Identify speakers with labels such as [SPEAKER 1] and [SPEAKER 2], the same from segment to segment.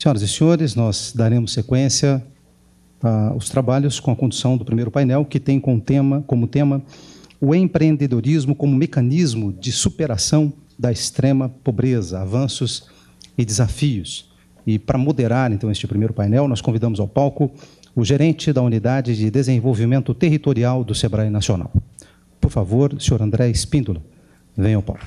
[SPEAKER 1] Senhoras e senhores, nós daremos sequência aos trabalhos com a condução do primeiro painel, que tem como tema o empreendedorismo como mecanismo de superação da extrema pobreza, avanços e desafios. E para moderar, então, este primeiro painel, nós convidamos ao palco o gerente da Unidade de Desenvolvimento Territorial do SEBRAE Nacional. Por favor, senhor André Espíndola, venha ao palco.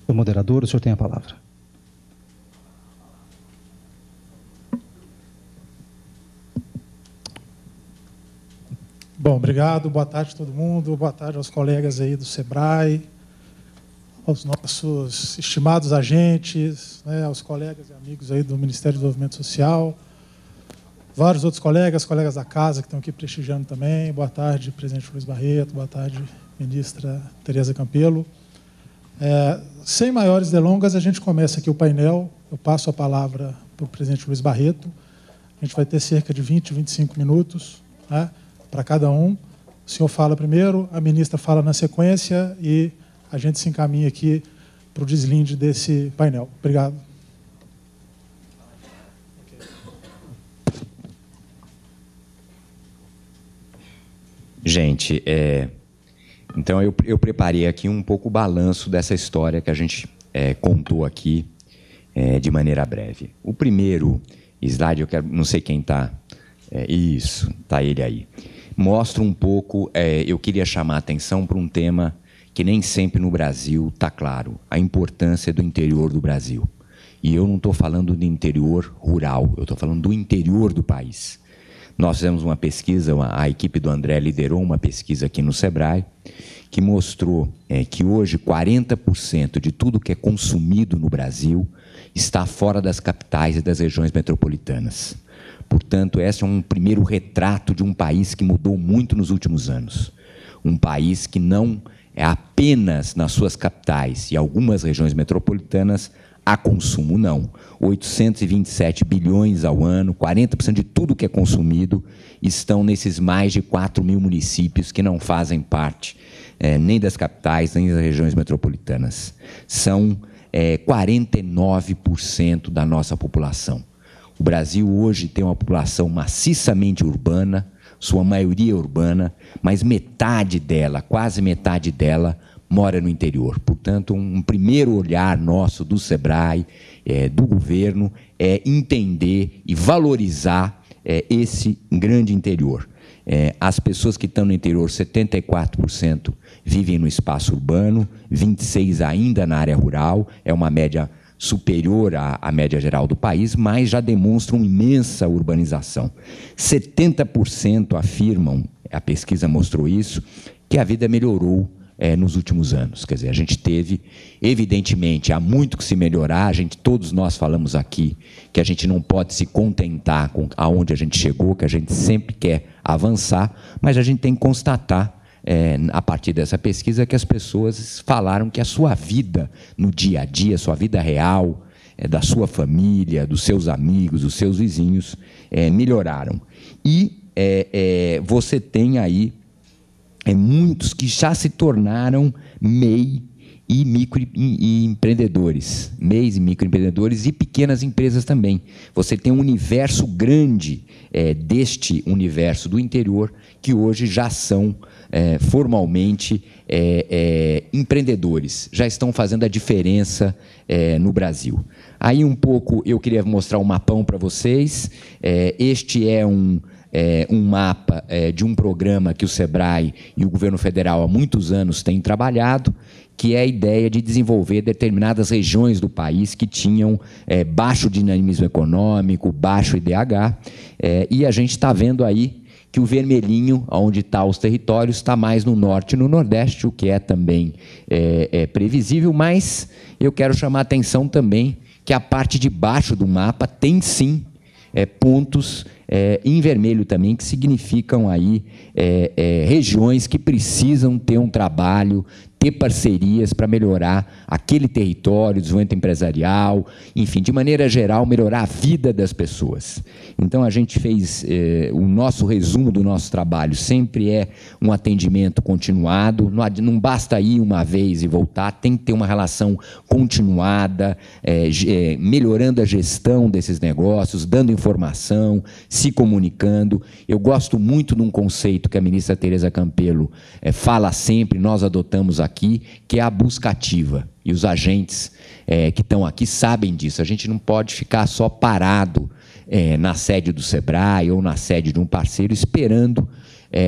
[SPEAKER 1] O moderador, o senhor tem a palavra.
[SPEAKER 2] Bom, obrigado. Boa tarde a todo mundo. Boa tarde aos colegas aí do SEBRAE, aos nossos estimados agentes, né, aos colegas e amigos aí do Ministério do Desenvolvimento Social, vários outros colegas da casa que estão aqui prestigiando também. Boa tarde, presidente Luiz Barreto. Boa tarde, ministra Tereza Campelo. Sem maiores delongas, a gente começa aqui o painel. Eu passo a palavra para o presidente Luiz Barreto. A gente vai ter cerca de 20, 25 minutos, né, para cada um. O senhor fala primeiro, a ministra fala na sequência e a gente se encaminha aqui para o deslinde desse painel. Obrigado.
[SPEAKER 3] Gente, então eu preparei aqui um pouco o balanço dessa história que a gente contou aqui de maneira breve. O primeiro slide, eu quero, não sei quem está... isso, está ele aí. Mostra um pouco, eu queria chamar a atenção para um tema que nem sempre no Brasil está claro, a importância do interior do Brasil. E eu não estou falando do interior rural, eu estou falando do interior do país. Nós fizemos uma pesquisa, a equipe do André liderou uma pesquisa aqui no SEBRAE, que mostrou que hoje 40% de tudo que é consumido no Brasil está fora das capitais e das regiões metropolitanas. Portanto, esse é um primeiro retrato de um país que mudou muito nos últimos anos. Um país que não é apenas nas suas capitais e algumas regiões metropolitanas a consumo, não. 827 bilhões ao ano, 40% de tudo que é consumido estão nesses mais de 4 mil municípios que não fazem parte nem das capitais, nem das regiões metropolitanas. São 49% da nossa população. O Brasil hoje tem uma população maciçamente urbana, sua maioria urbana, mas metade dela, quase metade dela, mora no interior. Portanto, um primeiro olhar nosso do SEBRAE, do governo, é entender e valorizar esse grande interior. As pessoas que estão no interior, 74% vivem no espaço urbano, 26% ainda na área rural, é uma média superior à média geral do país, mas já demonstram imensa urbanização. 70% afirmam, a pesquisa mostrou isso, que a vida melhorou nos últimos anos. Quer dizer, a gente teve, evidentemente, há muito que se melhorar, todos nós falamos aqui que a gente não pode se contentar com aonde a gente chegou, que a gente sempre quer avançar, mas a gente tem que constatar, a partir dessa pesquisa, que as pessoas falaram que a sua vida no dia a dia, a sua vida real, da sua família, dos seus amigos, dos seus vizinhos, melhoraram. E você tem aí muitos que já se tornaram MEI e microempreendedores, MEIs e microempreendedores e pequenas empresas também. Você tem um universo grande deste universo do interior que hoje já são formalmente empreendedores, já estão fazendo a diferença no Brasil. Aí um pouco eu queria mostrar um mapão para vocês. Este é um mapa de um programa que o SEBRAE e o governo federal há muitos anos têm trabalhado, que é a ideia de desenvolver determinadas regiões do país que tinham baixo dinamismo econômico, baixo IDH, e a gente está vendo aí que o vermelhinho, onde estão os territórios, está mais no norte e no nordeste, o que é também previsível, mas eu quero chamar a atenção também que a parte de baixo do mapa tem, sim, pontos em vermelho também, que significam aí regiões que precisam ter um trabalho, ter parcerias para melhorar aquele território, desenvolvimento empresarial, enfim, de maneira geral, melhorar a vida das pessoas. Então, a gente fez, o nosso resumo do nosso trabalho sempre é um atendimento continuado, não basta ir uma vez e voltar, tem que ter uma relação continuada, melhorando a gestão desses negócios, dando informação, se comunicando. Eu gosto muito de um conceito que a ministra Tereza Campelo fala sempre, nós adotamos aqui, que é a busca ativa. E os agentes que estão aqui sabem disso. A gente não pode ficar só parado na sede do SEBRAE ou na sede de um parceiro esperando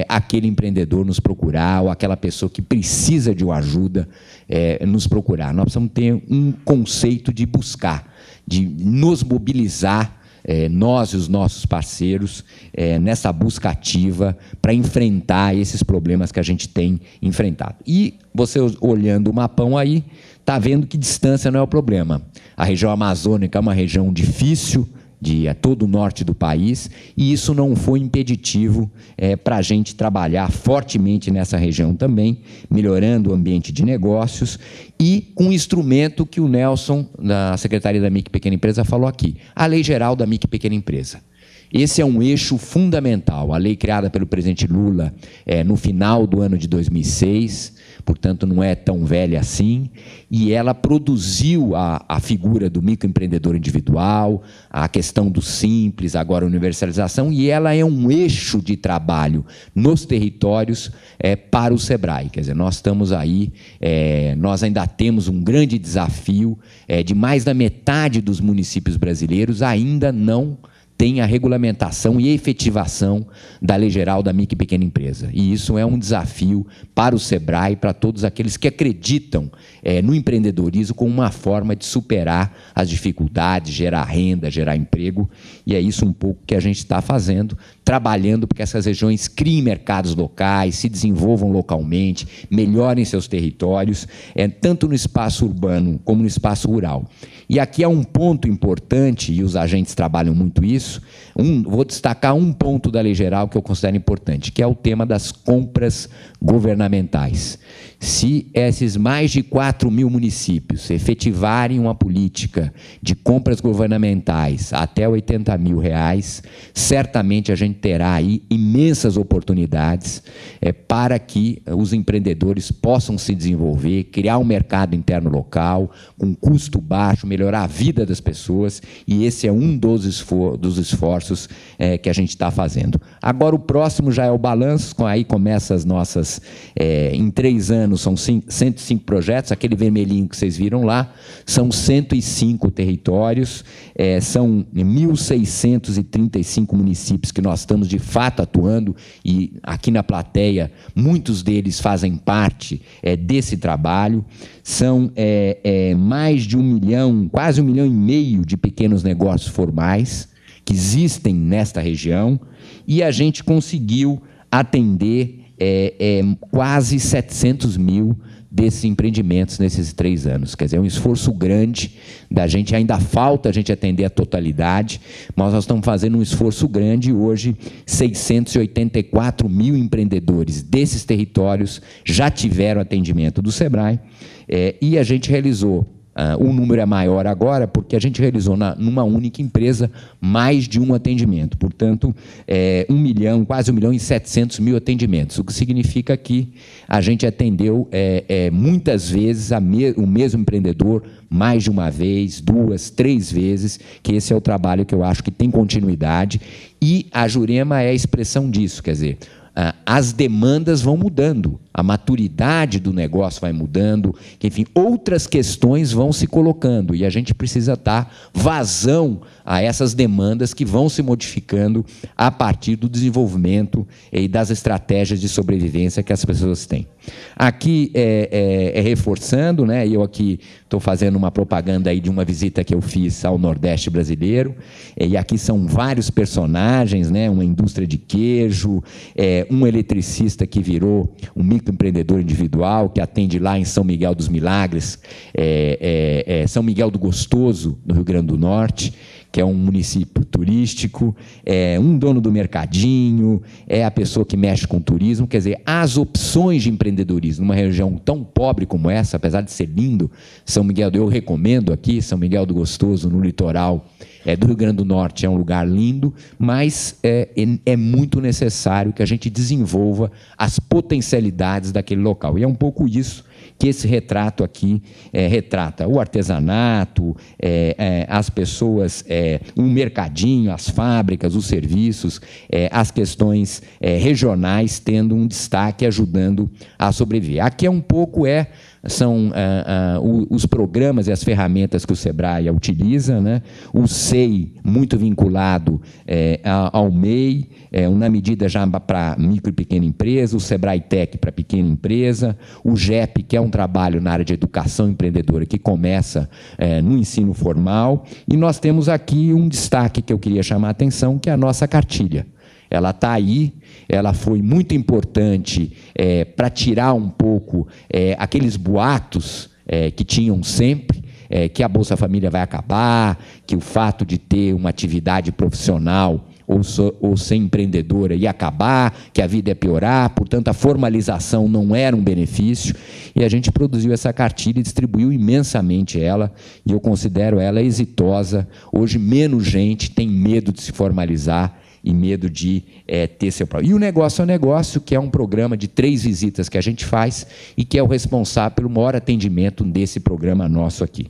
[SPEAKER 3] aquele empreendedor nos procurar ou aquela pessoa que precisa de uma ajuda nos procurar. Nós precisamos ter um conceito de buscar, de nos mobilizar, nós e os nossos parceiros, nessa busca ativa para enfrentar esses problemas que a gente tem enfrentado. E você, olhando o mapão aí, está vendo que distância não é o problema. A região amazônica é uma região difícil, de todo o norte do país, e isso não foi impeditivo para a gente trabalhar fortemente nessa região também, melhorando o ambiente de negócios e com um instrumento que o Nelson, da Secretaria da Micro e Pequena Empresa, falou aqui, a Lei Geral da Micro e Pequena Empresa. Esse é um eixo fundamental, a lei criada pelo presidente Lula no final do ano de 2006, portanto não é tão velha assim, e ela produziu a figura do microempreendedor individual, a questão do simples, agora a universalização, e ela é um eixo de trabalho nos territórios para o SEBRAE. Quer dizer, nós estamos aí, nós ainda temos um grande desafio de mais da metade dos municípios brasileiros ainda não tem a regulamentação e efetivação da Lei Geral da Micro e Pequena Empresa. E isso é um desafio para o SEBRAE, para todos aqueles que acreditam no empreendedorismo como uma forma de superar as dificuldades, gerar renda, gerar emprego. E é isso um pouco que a gente está fazendo, trabalhando para que essas regiões criem mercados locais, se desenvolvam localmente, melhorem seus territórios, tanto no espaço urbano como no espaço rural. E aqui é um ponto importante, e os agentes trabalham muito isso, vou destacar um ponto da Lei Geral que eu considero importante, que é o tema das compras governamentais. Se esses mais de 4.000 municípios efetivarem uma política de compras governamentais até R$80 mil, certamente a gente terá aí imensas oportunidades para que os empreendedores possam se desenvolver, criar um mercado interno local, com custo baixo, melhorar a vida das pessoas, e esse é um dos esforços que a gente está fazendo. Agora, o próximo já é o balanço, aí começa as nossas, em 3 anos, são 105 projetos, aquele vermelhinho que vocês viram lá, são 105 territórios, são 1.635 municípios que nós estamos, de fato, atuando, e aqui na plateia, muitos deles fazem parte desse trabalho. São mais de 1 milhão, quase 1,5 milhão de pequenos negócios formais que existem nesta região, e a gente conseguiu atender quase 700 mil desses empreendimentos nesses 3 anos. Quer dizer, é um esforço grande da gente, ainda falta a gente atender a totalidade, mas nós estamos fazendo um esforço grande, e hoje 684 mil empreendedores desses territórios já tiveram atendimento do SEBRAE, e a gente realizou, o número é maior agora, porque a gente realizou numa única empresa mais de um atendimento. Portanto, 1 milhão, quase 1.700.000 atendimentos, o que significa que a gente atendeu muitas vezes o mesmo empreendedor, mais de uma vez, 2, 3 vezes, que esse é o trabalho que eu acho que tem continuidade, e a Jurema é a expressão disso, quer dizer, as demandas vão mudando, a maturidade do negócio vai mudando, enfim, outras questões vão se colocando, e a gente precisa dar vazão a essas demandas que vão se modificando a partir do desenvolvimento e das estratégias de sobrevivência que as pessoas têm. Aqui reforçando, né, eu aqui estou fazendo uma propaganda aí de uma visita que eu fiz ao Nordeste brasileiro, e aqui são vários personagens, né, uma indústria de queijo, um eletricista que virou um microempreendedor individual, que atende lá em São Miguel dos Milagres, São Miguel do Gostoso, no Rio Grande do Norte, que é um município turístico, é um dono do mercadinho, é a pessoa que mexe com turismo. Quer dizer, as opções de empreendedorismo numa região tão pobre como essa, apesar de ser lindo, São Miguel, eu recomendo aqui, São Miguel do Gostoso, no litoral do Rio Grande do Norte, é um lugar lindo, mas é muito necessário que a gente desenvolva as potencialidades daquele local. E é um pouco isso que esse retrato aqui retrata: o artesanato, as pessoas, o mercadinho, as fábricas, os serviços, as questões regionais tendo um destaque, ajudando a sobreviver. Aqui é um pouco são os programas e as ferramentas que o SEBRAE utiliza, né? O SEI, muito vinculado ao MEI, na medida já para micro e pequena empresa, o SEBRAE Tech para pequena empresa, o GEP, que é um trabalho na área de educação empreendedora que começa no ensino formal, e nós temos aqui um destaque que eu queria chamar a atenção, que é a nossa cartilha. Ela está aí, ela foi muito importante para tirar um pouco aqueles boatos que tinham sempre, que a Bolsa Família vai acabar, que o fato de ter uma atividade profissional ou ser empreendedora ia acabar, que a vida ia piorar, portanto, a formalização não era um benefício, e a gente produziu essa cartilha e distribuiu imensamente ela, e eu considero ela exitosa. Hoje, menos gente tem medo de se formalizar e medo de ter seu próprio. E o Negócio é um Negócio, que é um programa de 3 visitas que a gente faz e que é o responsável pelo maior atendimento desse programa nosso aqui.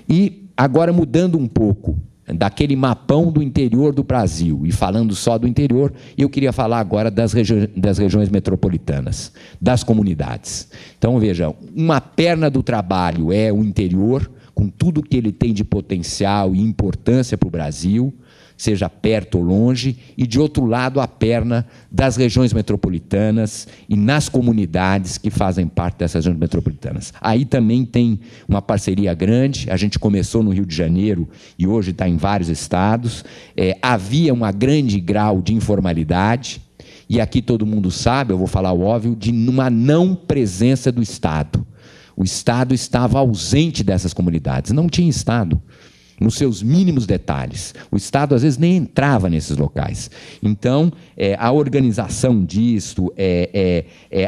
[SPEAKER 3] E agora, mudando um pouco daquele mapão do interior do Brasil, e falando só do interior, eu queria falar agora das regiões metropolitanas, das comunidades. Então, veja, uma perna do trabalho é o interior, com tudo que ele tem de potencial e importância para o Brasil, seja perto ou longe, e, de outro lado, a perna das regiões metropolitanas e nas comunidades que fazem parte dessas regiões metropolitanas. Aí também tem uma parceria grande, a gente começou no Rio de Janeiro e hoje está em vários estados. Havia um grande grau de informalidade, e aqui todo mundo sabe, eu vou falar o óbvio, de uma não presença do Estado. O Estado estava ausente dessas comunidades, não tinha Estado, nos seus mínimos detalhes. O Estado, às vezes, nem entrava nesses locais. Então, a organização disso,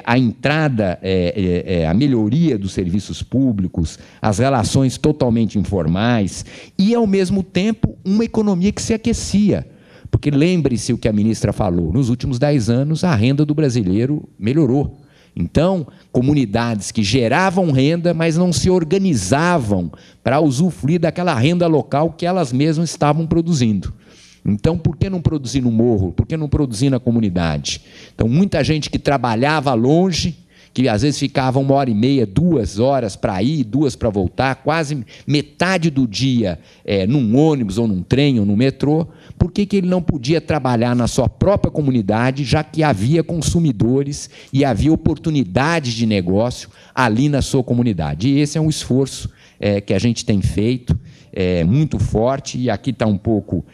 [SPEAKER 3] a entrada, a melhoria dos serviços públicos, as relações totalmente informais e, ao mesmo tempo, uma economia que se aquecia. Porque lembre-se o que a ministra falou, nos últimos 10 anos, a renda do brasileiro melhorou. Então, comunidades que geravam renda, mas não se organizavam para usufruir daquela renda local que elas mesmas estavam produzindo. Então, por que não produzir no morro? Por que não produzir na comunidade? Então, muita gente que trabalhava longe, que às vezes ficava 1h30, 2 horas para ir, 2 para voltar, quase metade do dia num ônibus, ou num trem, ou no metrô. Por que ele não podia trabalhar na sua própria comunidade, já que havia consumidores e havia oportunidades de negócio ali na sua comunidade? E esse é um esforço que a gente tem feito, muito forte, e aqui está um pouco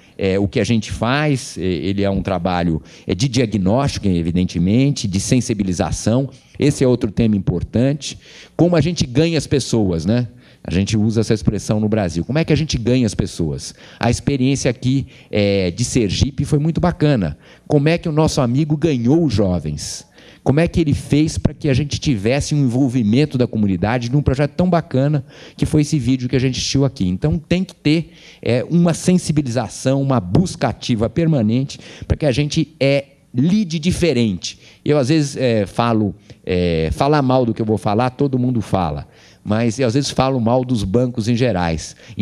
[SPEAKER 3] o que a gente faz. Ele é um trabalho de diagnóstico, evidentemente, de sensibilização. Esse é outro tema importante. Como a gente ganha as pessoas, né? A gente usa essa expressão no Brasil. Como é que a gente ganha as pessoas? A experiência aqui de Sergipe foi muito bacana. Como é que o nosso amigo ganhou os jovens? Como é que ele fez para que a gente tivesse um envolvimento da comunidade num projeto tão bacana que foi esse vídeo que a gente assistiu aqui? Então, tem que ter uma sensibilização, uma busca ativa permanente para que a gente lide diferente. Eu, às vezes, falar mal do que eu vou falar, todo mundo fala. Mas eu, às vezes, falo mal dos bancos em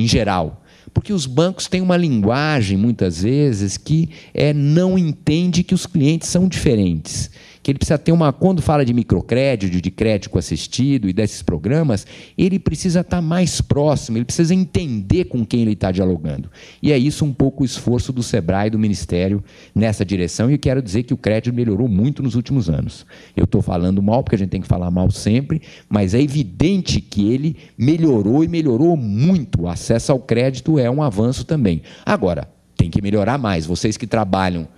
[SPEAKER 3] geral. Porque os bancos têm uma linguagem, muitas vezes, que não entende que os clientes são diferentes. Que ele precisa ter quando fala de microcrédito, de crédito assistido e desses programas, ele precisa estar mais próximo, ele precisa entender com quem ele está dialogando. E é isso um pouco o esforço do SEBRAE e do Ministério nessa direção, e eu quero dizer que o crédito melhorou muito nos últimos anos. Eu estou falando mal, porque a gente tem que falar mal sempre, mas é evidente que ele melhorou, e melhorou muito. O acesso ao crédito é um avanço também. Agora, tem que melhorar mais. Vocês que trabalham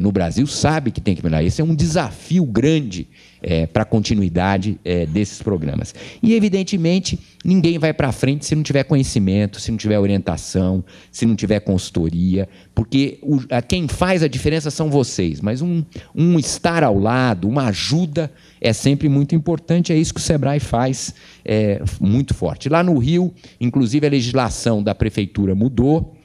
[SPEAKER 3] no Brasil sabe que tem que melhorar. Esse é um desafio grande para a continuidade desses programas. E, evidentemente, ninguém vai para frente se não tiver conhecimento, se não tiver orientação, se não tiver consultoria, porque quem faz a diferença são vocês, mas um estar ao lado, uma ajuda é sempre muito importante, é isso que o SEBRAE faz muito forte. Lá no Rio, inclusive, a legislação da prefeitura mudou.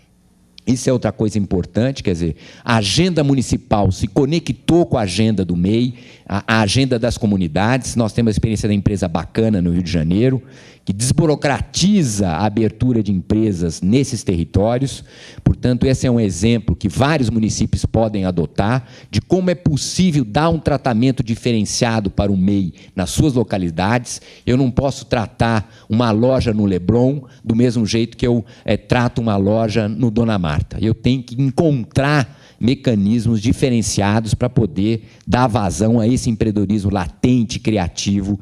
[SPEAKER 3] Isso é outra coisa importante, quer dizer, a agenda municipal se conectou com a agenda do MEI, a agenda das comunidades. Nós temos a experiência da empresa Bacana no Rio de Janeiro, que desburocratiza a abertura de empresas nesses territórios. Portanto, esse é um exemplo que vários municípios podem adotar de como é possível dar um tratamento diferenciado para o MEI nas suas localidades. Eu não posso tratar uma loja no Leblon do mesmo jeito que eu trato uma loja no Dona Marta. Eu tenho que encontrar mecanismos diferenciados para poder dar vazão a esse empreendedorismo latente, criativo,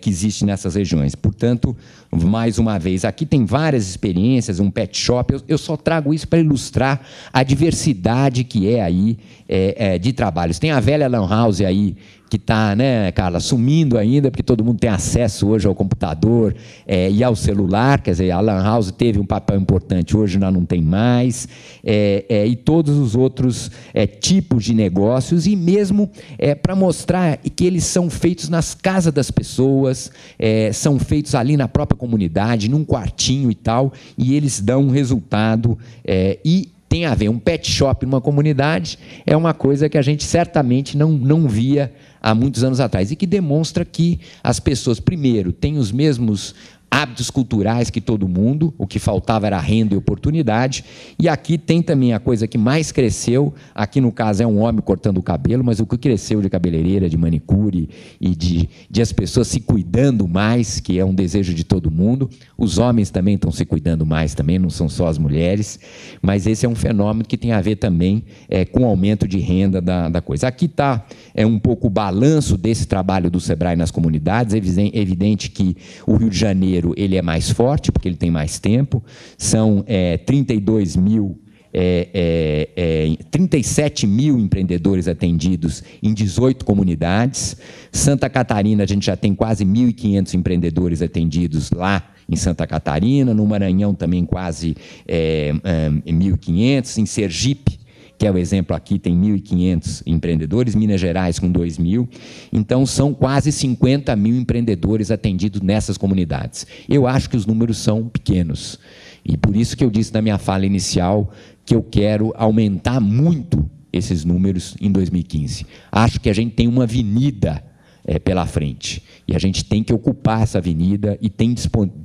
[SPEAKER 3] que existe nessas regiões. Portanto, mais uma vez, aqui tem várias experiências, um pet shop, eu só trago isso para ilustrar a diversidade que é aí de trabalhos. Tem a velha lan house aí, que está, né, Carla, sumindo ainda, porque todo mundo tem acesso hoje ao computador e ao celular, quer dizer, a lan house teve um papel importante, hoje já não tem mais, e todos os outros tipos de negócios, e mesmo para mostrar que eles são feitos nas casas das pessoas, são feitos ali na própria comunidade, num quartinho e tal, e eles dão um resultado, e tem a ver, um pet shop numa comunidade é uma coisa que a gente certamente não via há muitos anos atrás, e que demonstra que as pessoas, primeiro, têm os mesmos hábitos culturais que todo mundo, o que faltava era renda e oportunidade, e aqui tem também a coisa que mais cresceu, aqui no caso é um homem cortando o cabelo, mas o que cresceu de cabeleireira, de manicure e de as pessoas se cuidando mais, que é um desejo de todo mundo. Os homens também estão se cuidando mais, também não são só as mulheres, mas esse é um fenômeno que tem a ver também com o aumento de renda da coisa. Aqui está um pouco o balanço desse trabalho do SEBRAE nas comunidades. É evidente que o Rio de Janeiro ele é mais forte, porque ele tem mais tempo, são 37 mil empreendedores atendidos em 18 comunidades. Santa Catarina, a gente já tem quase 1.500 empreendedores atendidos lá em Santa Catarina, no Maranhão também quase 1.500, em Sergipe, que é o exemplo aqui, tem 1.500 empreendedores, Minas Gerais com 2.000, então são quase 50 mil empreendedores atendidos nessas comunidades. Eu acho que os números são pequenos, e por isso que eu disse na minha fala inicial que eu quero aumentar muito esses números em 2015. Acho que a gente tem uma avenida pela frente, e a gente tem que ocupar essa avenida, e tem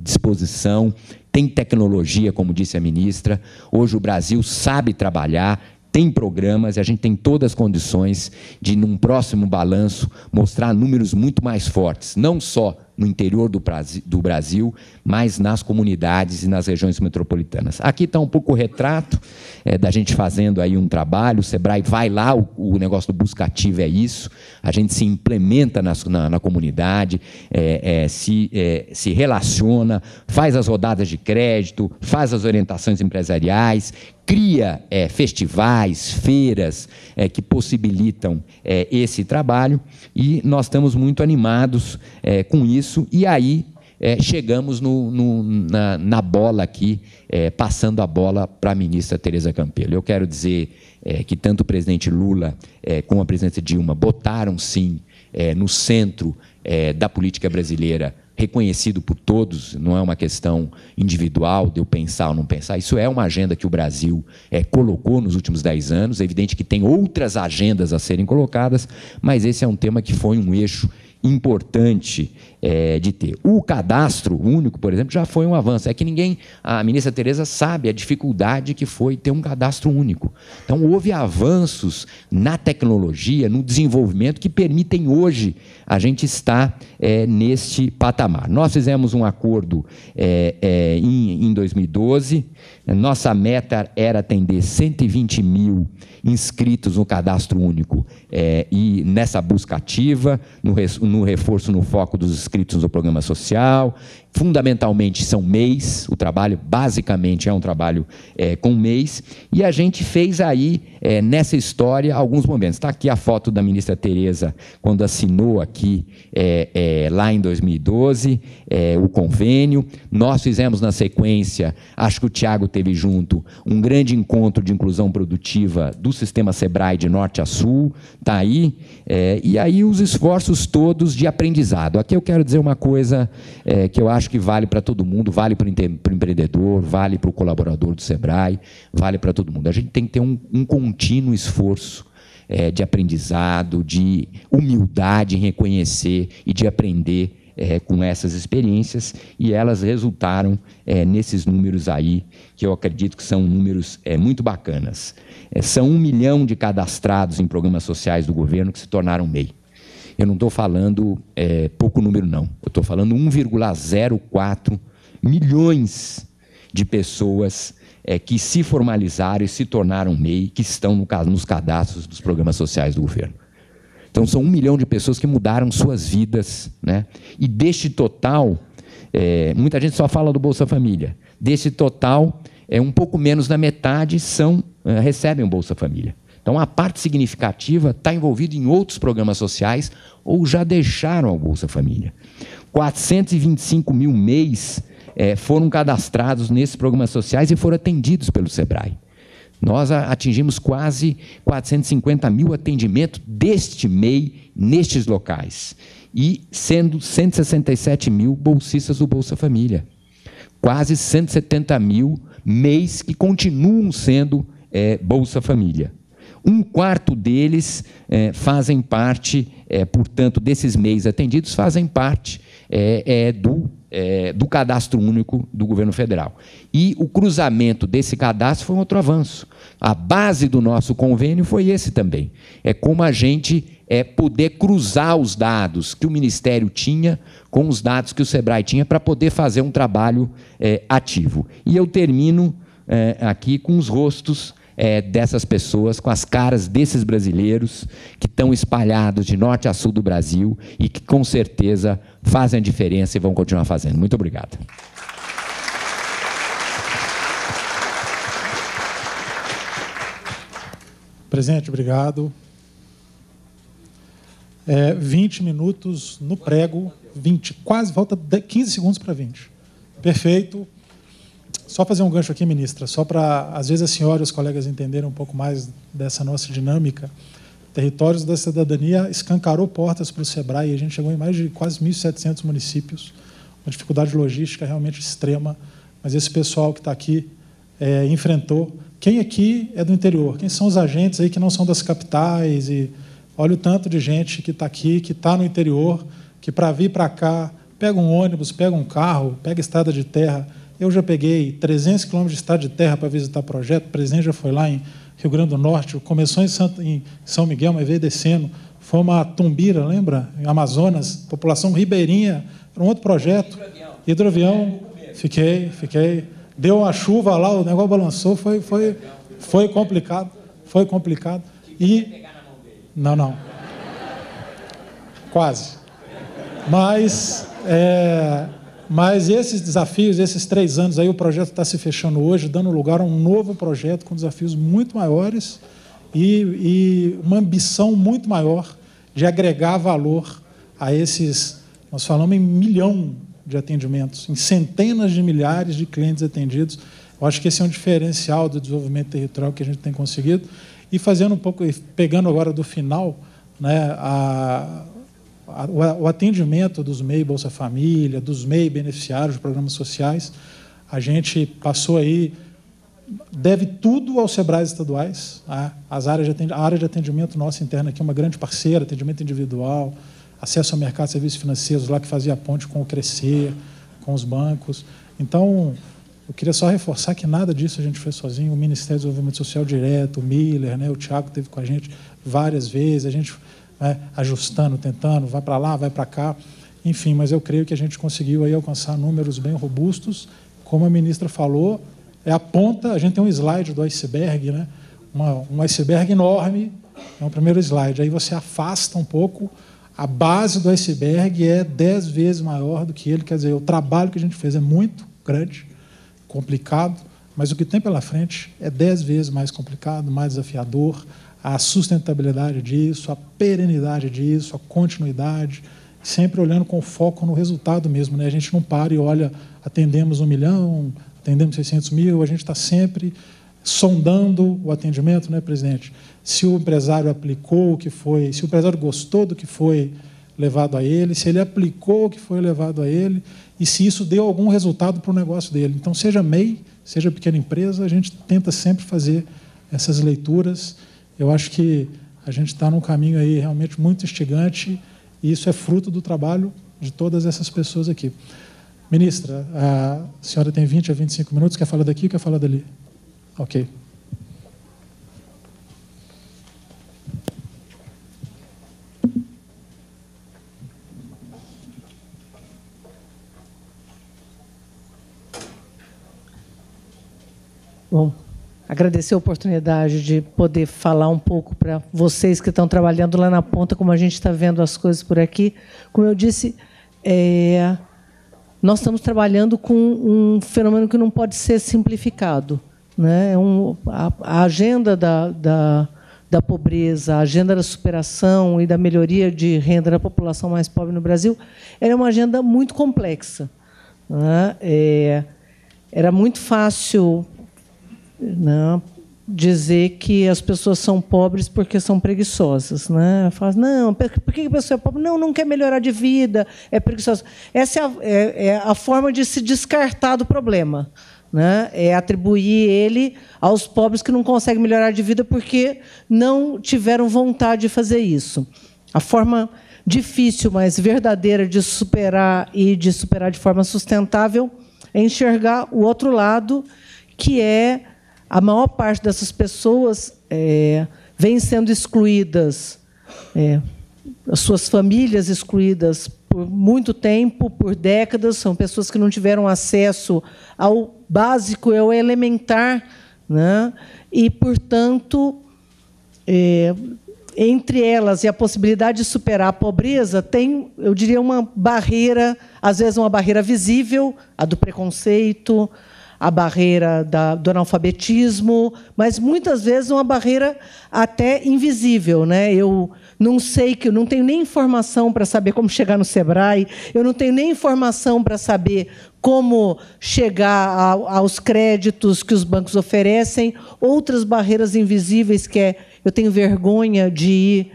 [SPEAKER 3] disposição, tem tecnologia, como disse a ministra. Hoje o Brasil sabe trabalhar, tem programas, e a gente tem todas as condições de, num próximo balanço, mostrar números muito mais fortes, não só no interior do Brasil, mas nas comunidades e nas regiões metropolitanas. Aqui está um pouco o retrato da gente fazendo aí um trabalho. O SEBRAE vai lá, o negócio do buscativo é isso, a gente se implementa na comunidade, se relaciona, faz as rodadas de crédito, faz as orientações empresariais, cria festivais, feiras que possibilitam esse trabalho, e nós estamos muito animados com isso, e aí chegamos na bola aqui, passando a bola para a ministra Tereza Campelo. Eu quero dizer que tanto o presidente Lula como a presidenta Dilma botaram, sim, no centro da política brasileira, reconhecido por todos, não é uma questão individual de eu pensar ou não pensar, isso é uma agenda que o Brasil colocou nos últimos 10 anos, é evidente que tem outras agendas a serem colocadas, mas esse é um tema que foi um eixo importante de ter. O cadastro único, por exemplo, já foi um avanço. É que a ministra Tereza sabe a dificuldade que foi ter um cadastro único. Então, houve avanços na tecnologia, no desenvolvimento, que permitem hoje a gente estar neste patamar. Nós fizemos um acordo em 2012, nossa meta era atender 120 mil inscritos no cadastro único e nessa busca ativa, no reforço, no foco dos inscritos no programa social. Fundamentalmente são MEIs, o trabalho basicamente é um trabalho com MEIs, e a gente fez aí nessa história, alguns momentos. Está aqui a foto da ministra Tereza, quando assinou aqui, lá em 2012, o convênio. Nós fizemos, na sequência, acho que o Tiago teve junto, um grande encontro de inclusão produtiva do sistema SEBRAE de norte a sul, está aí, e aí os esforços todos de aprendizado. Aqui eu quero dizer uma coisa que eu acho que vale para todo mundo, vale para o empreendedor, vale para o colaborador do SEBRAE, vale para todo mundo. A gente tem que ter um contínuo esforço de aprendizado, de humildade em reconhecer e de aprender com essas experiências, e elas resultaram nesses números aí, que eu acredito que são números muito bacanas. São 1 milhão de cadastrados em programas sociais do governo que se tornaram MEI. Eu não estou falando pouco número, não. Eu estou falando 1,04 milhões de pessoas que se formalizaram e se tornaram MEI, que estão nos cadastros dos programas sociais do governo. Então, são 1 milhão de pessoas que mudaram suas vidas, né? E deste total, muita gente só fala do Bolsa Família. Desse total, um pouco menos da metade recebem o Bolsa Família. Então, a parte significativa está envolvida em outros programas sociais ou já deixaram o Bolsa Família. 425 mil MEIs foram cadastrados nesses programas sociais e foram atendidos pelo SEBRAE. Nós atingimos quase 450 mil atendimentos deste MEI nestes locais, e sendo 167 mil bolsistas do Bolsa Família. Quase 170 mil MEIs que continuam sendo Bolsa Família. 1/4 deles fazem parte, portanto, desses MEIs atendidos, fazem parte do cadastro único do governo federal. E o cruzamento desse cadastro foi um outro avanço. A base do nosso convênio foi esse também. É como a gente poder cruzar os dados que o Ministério tinha com os dados que o SEBRAE tinha para poder fazer um trabalho ativo. E eu termino aqui com os rostos dessas pessoas, com as caras desses brasileiros que estão espalhados de norte a sul do Brasil e que, com certeza, fazem a diferença e vão continuar fazendo. Muito obrigado.
[SPEAKER 2] Presidente, obrigado. 20 minutos no prego, 20, quase, falta 15 segundos para 20. Perfeito. Só fazer um gancho aqui, ministra, só para, às vezes, a senhora e os colegas entenderem um pouco mais dessa nossa dinâmica. Territórios da Cidadania escancarou portas para o SEBRAE, e a gente chegou em mais de quase 1.700 municípios, uma dificuldade logística realmente extrema, mas esse pessoal que está aqui enfrentou. Quem aqui é do interior? Quem são os agentes aí que não são das capitais? E olha o tanto de gente que está aqui, que está no interior, que para vir para cá, pega um ônibus, pega um carro, pega estrada de terra. Eu já peguei 300 quilômetros de estrada de terra para visitar projeto, o presidente já foi lá em Rio Grande do Norte, começou em São Miguel, mas veio descendo, fomos a Tumbira, lembra? Em Amazonas, população ribeirinha, era um outro projeto. Hidroavião, fiquei. Deu uma chuva lá, o negócio balançou, foi complicado, E não. Quase. Mas esses desafios, esses 3 anos, aí o projeto está se fechando hoje, dando lugar a um novo projeto com desafios muito maiores e uma ambição muito maior de agregar valor a esses, nós falamos em 1 milhão de atendimentos, em centenas de milhares de clientes atendidos. Eu acho que esse é um diferencial do desenvolvimento territorial que a gente tem conseguido. E fazendo um pouco, pegando agora do final, né, o atendimento dos MEI Bolsa Família, dos MEI beneficiários de programas sociais, a gente passou aí, deve tudo aos SEBRAEs estaduais. A área de atendimento nossa interna aqui é uma grande parceira, atendimento individual, acesso ao mercado de serviços financeiros, lá que fazia a ponte com o Crescer, com os bancos. Então, eu queria só reforçar que nada disso a gente fez sozinho. O Ministério do Desenvolvimento Social direto, o Miller, né, o Tiago esteve com a gente várias vezes, a gente ajustando, tentando, vai para lá, vai para cá, enfim, mas eu creio que a gente conseguiu aí alcançar números bem robustos. Como a ministra falou, a ponta, a gente tem um slide do iceberg, né? Um iceberg enorme, é o primeiro slide, aí você afasta um pouco, a base do iceberg é 10 vezes maior do que ele, quer dizer, o trabalho que a gente fez é muito grande, complicado, mas o que tem pela frente é 10 vezes mais complicado, mais desafiador. A sustentabilidade disso, a perenidade disso, a continuidade, sempre olhando com foco no resultado mesmo, né? A gente não para e olha, atendemos 1 milhão, atendemos 600 mil, a gente está sempre sondando o atendimento, né, presidente? Se o empresário aplicou o que foi, se o empresário gostou do que foi levado a ele, se ele aplicou o que foi levado a ele e se isso deu algum resultado para o negócio dele. Então, seja MEI, seja pequena empresa, a gente tenta sempre fazer essas leituras. Eu acho que a gente está num caminho aí realmente muito instigante e isso é fruto do trabalho de todas essas pessoas aqui. Ministra, a senhora tem 20 a 25 minutos, quer falar daqui ou quer falar dali? Ok.
[SPEAKER 4] Bom, agradecer a oportunidade de poder falar um pouco para vocês que estão trabalhando lá na ponta, como a gente está vendo as coisas por aqui. Como eu disse, nós estamos trabalhando com um fenômeno que não pode ser simplificado, né? A agenda da pobreza, a agenda da superação e da melhoria de renda da população mais pobre no Brasil era uma agenda muito complexa, né? Era muito fácil, né, dizer que as pessoas são pobres porque são preguiçosas, né? Fala, não, por que a pessoa é pobre? Não quer melhorar de vida, é preguiçosa. Essa é a forma de se descartar do problema, né? É atribuir ele aos pobres que não conseguem melhorar de vida porque não tiveram vontade de fazer isso. A forma difícil, mas verdadeira de superar e de superar de forma sustentável é enxergar o outro lado, que é a maior parte dessas pessoas vem sendo excluídas, as suas famílias excluídas por muito tempo, por décadas, são pessoas que não tiveram acesso ao básico e ao elementar, né? E, portanto, entre elas e a possibilidade de superar a pobreza, tem, eu diria, uma barreira, às vezes uma barreira visível, a do preconceito, a barreira do analfabetismo, mas muitas vezes uma barreira até invisível, né? Eu não sei, que eu não tenho nem informação para saber como chegar no Sebrae, eu não tenho nem informação para saber como chegar aos créditos que os bancos oferecem, outras barreiras invisíveis que eu tenho vergonha de ir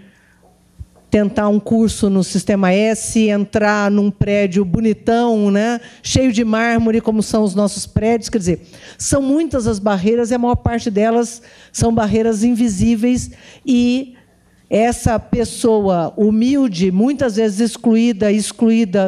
[SPEAKER 4] tentar um curso no Sistema S, entrar num prédio bonitão, né, cheio de mármore, como são os nossos prédios. Quer dizer, são muitas as barreiras e a maior parte delas são barreiras invisíveis. E essa pessoa humilde, muitas vezes excluída,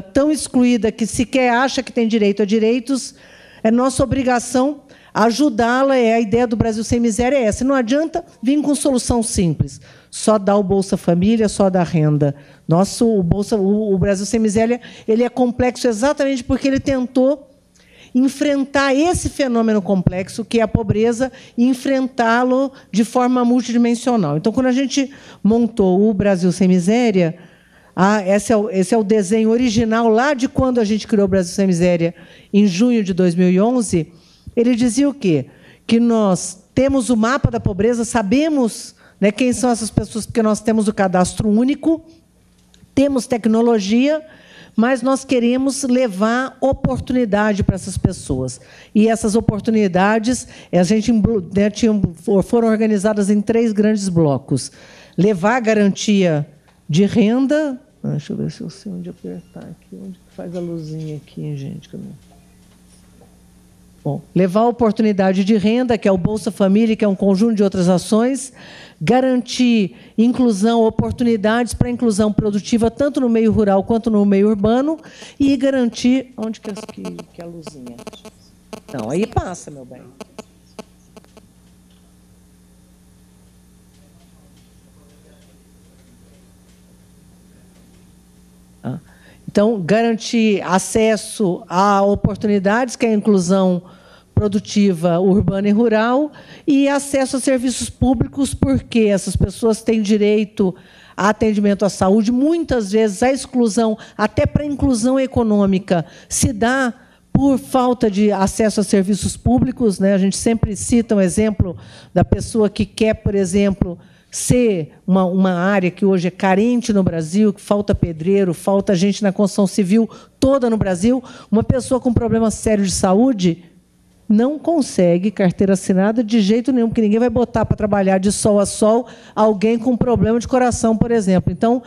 [SPEAKER 4] tão excluída que sequer acha que tem direito a direitos, é nossa obrigação ajudá-la. É a ideia do Brasil Sem Miséria, é essa. Não adianta vir com solução simples, só dar o Bolsa Família, só dar renda. O Brasil Sem Miséria, ele é complexo exatamente porque ele tentou enfrentar esse fenômeno complexo, que é a pobreza, e enfrentá-lo de forma multidimensional. Então, quando a gente montou o Brasil Sem Miséria, esse é o desenho original, lá de quando a gente criou o Brasil Sem Miséria, em junho de 2011, ele dizia o quê? Que nós temos o mapa da pobreza, sabemos, né, quem são essas pessoas, porque nós temos o cadastro único, temos tecnologia, mas nós queremos levar oportunidade para essas pessoas. E essas oportunidades foram organizadas em 3 grandes blocos. Levar a garantia de renda... Deixa eu ver se eu sei onde apertar aqui. Onde faz a luzinha aqui, gente? Bom, levar a oportunidade de renda, que é o Bolsa Família, que é um conjunto de outras ações, garantir inclusão, oportunidades para a inclusão produtiva, tanto no meio rural quanto no meio urbano, e garantir... Onde que é a luzinha? Não, aí passa, meu bem. Então, garantir acesso a oportunidades, que é a inclusão produtiva urbana e rural, e acesso a serviços públicos, porque essas pessoas têm direito a atendimento à saúde. Muitas vezes, a exclusão, até para a inclusão econômica, se dá por falta de acesso a serviços públicos, né? A gente sempre cita um exemplo da pessoa que quer, por exemplo, ser uma área que hoje é carente no Brasil, que falta pedreiro, falta gente na construção civil toda no Brasil. Uma pessoa com problema sério de saúde não consegue carteira assinada de jeito nenhum, porque ninguém vai botar para trabalhar de sol a sol alguém com problema de coração, por exemplo. Então,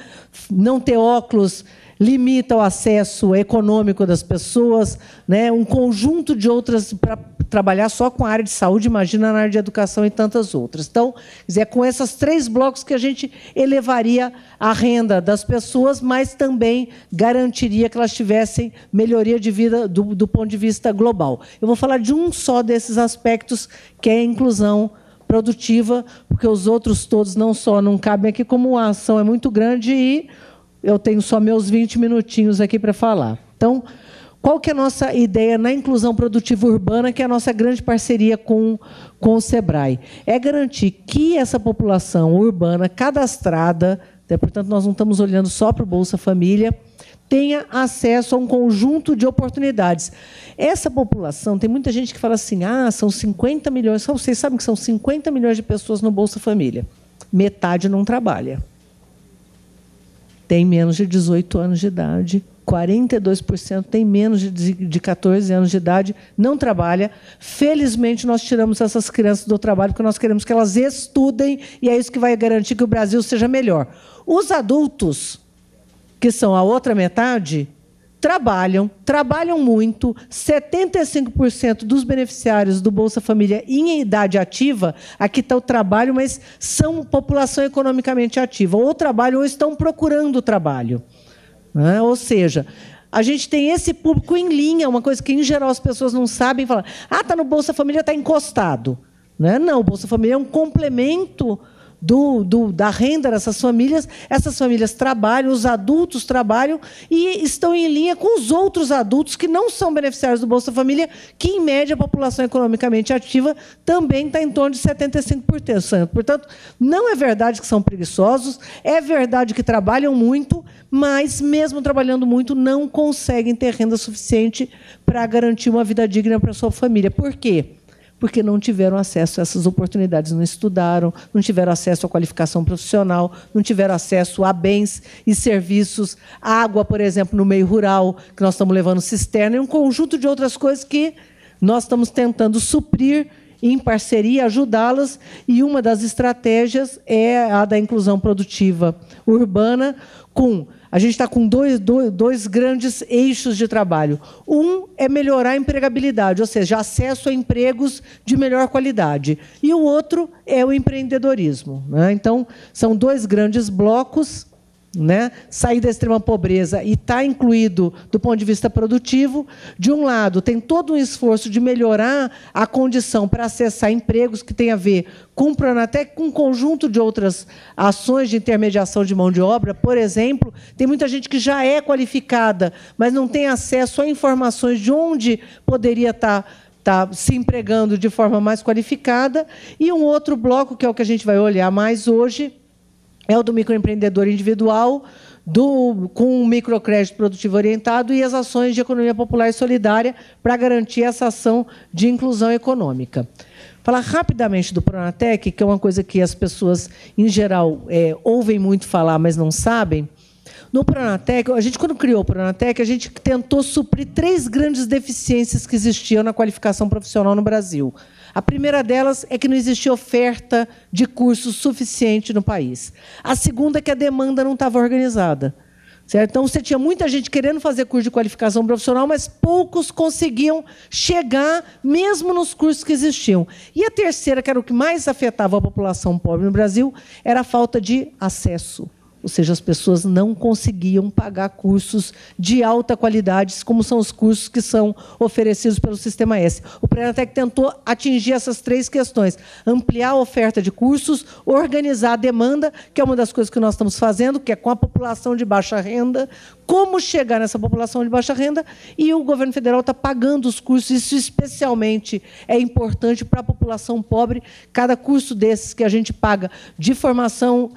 [SPEAKER 4] não ter óculos limita o acesso econômico das pessoas, né? Um conjunto de outras para trabalhar só com a área de saúde, imagina na área de educação e tantas outras. Então, quer dizer, é com esses 3 blocos que a gente elevaria a renda das pessoas, mas também garantiria que elas tivessem melhoria de vida do ponto de vista global. Eu vou falar de um só desses aspectos, que é a inclusão produtiva, porque os outros todos não cabem aqui, como a ação é muito grande e eu tenho só meus 20 minutinhos aqui para falar. Então, qual que é a nossa ideia na inclusão produtiva urbana, que é a nossa grande parceria com o SEBRAE? É garantir que essa população urbana cadastrada, portanto, nós não estamos olhando só para o Bolsa Família, tenha acesso a um conjunto de oportunidades. Essa população, tem muita gente que fala assim, são 50 milhões, vocês sabem que são 50 milhões de pessoas no Bolsa Família. Metade não trabalha. Tem menos de 18 anos de idade, 42% tem menos de 14 anos de idade, não trabalha. Felizmente, nós tiramos essas crianças do trabalho, porque nós queremos que elas estudem, e é isso que vai garantir que o Brasil seja melhor. Os adultos, que são a outra metade, trabalham muito. 75% dos beneficiários do Bolsa Família em idade ativa, aqui está o trabalho, mas são população economicamente ativa. Ou trabalham ou estão procurando trabalho. Né? Ou seja, a gente tem esse público em linha, uma coisa que, em geral, as pessoas não sabem, falar, está no Bolsa Família, está encostado. Né? Não, o Bolsa Família é um complemento da renda dessas famílias. Essas famílias trabalham, os adultos trabalham e estão em linha com os outros adultos que não são beneficiários do Bolsa Família, que, em média, a população economicamente ativa também está em torno de 75%. Portanto, não é verdade que são preguiçosos, é verdade que trabalham muito, mas, mesmo trabalhando muito, não conseguem ter renda suficiente para garantir uma vida digna para a sua família. Por quê? Porque não tiveram acesso a essas oportunidades, não estudaram, não tiveram acesso à qualificação profissional, não tiveram acesso a bens e serviços, água, por exemplo, no meio rural, que nós estamos levando cisterna, e um conjunto de outras coisas que nós estamos tentando suprir em parceria, ajudá-las, e uma das estratégias é a da inclusão produtiva urbana. A gente está com dois grandes eixos de trabalho. Um é melhorar a empregabilidade, ou seja, acesso a empregos de melhor qualidade. E o outro é o empreendedorismo. Né? Então, são 2 grandes blocos. Né? Sair da extrema pobreza e está incluído do ponto de vista produtivo. De um lado, tem todo um esforço de melhorar a condição para acessar empregos, que tem a ver com o Pronatec, com um conjunto de outras ações de intermediação de mão de obra. Por exemplo, tem muita gente que já é qualificada, mas não tem acesso a informações de onde poderia estar se empregando de forma mais qualificada. E um outro bloco, que é o que a gente vai olhar mais hoje, é o do microempreendedor individual, com o microcrédito produtivo orientado e as ações de economia popular e solidária para garantir essa ação de inclusão econômica. Falar rapidamente do Pronatec, que é uma coisa que as pessoas, em geral, ouvem muito falar, mas não sabem. No Pronatec, quando criou o Pronatec, a gente tentou suprir 3 grandes deficiências que existiam na qualificação profissional no Brasil. A primeira delas é que não existia oferta de cursos suficiente no país. A segunda é que a demanda não estava organizada. Certo? Então, você tinha muita gente querendo fazer curso de qualificação profissional, mas poucos conseguiam chegar, mesmo nos cursos que existiam. E a terceira, que era o que mais afetava a população pobre no Brasil, era a falta de acesso. Ou seja, as pessoas não conseguiam pagar cursos de alta qualidade, como são os cursos que são oferecidos pelo Sistema S. O Pronatec tentou atingir essas 3 questões: ampliar a oferta de cursos, organizar a demanda, que é uma das coisas que nós estamos fazendo, que é com a população de baixa renda, como chegar nessa população de baixa renda, e o governo federal está pagando os cursos. Isso, especialmente, é importante para a população pobre. Cada curso desses que a gente paga de formação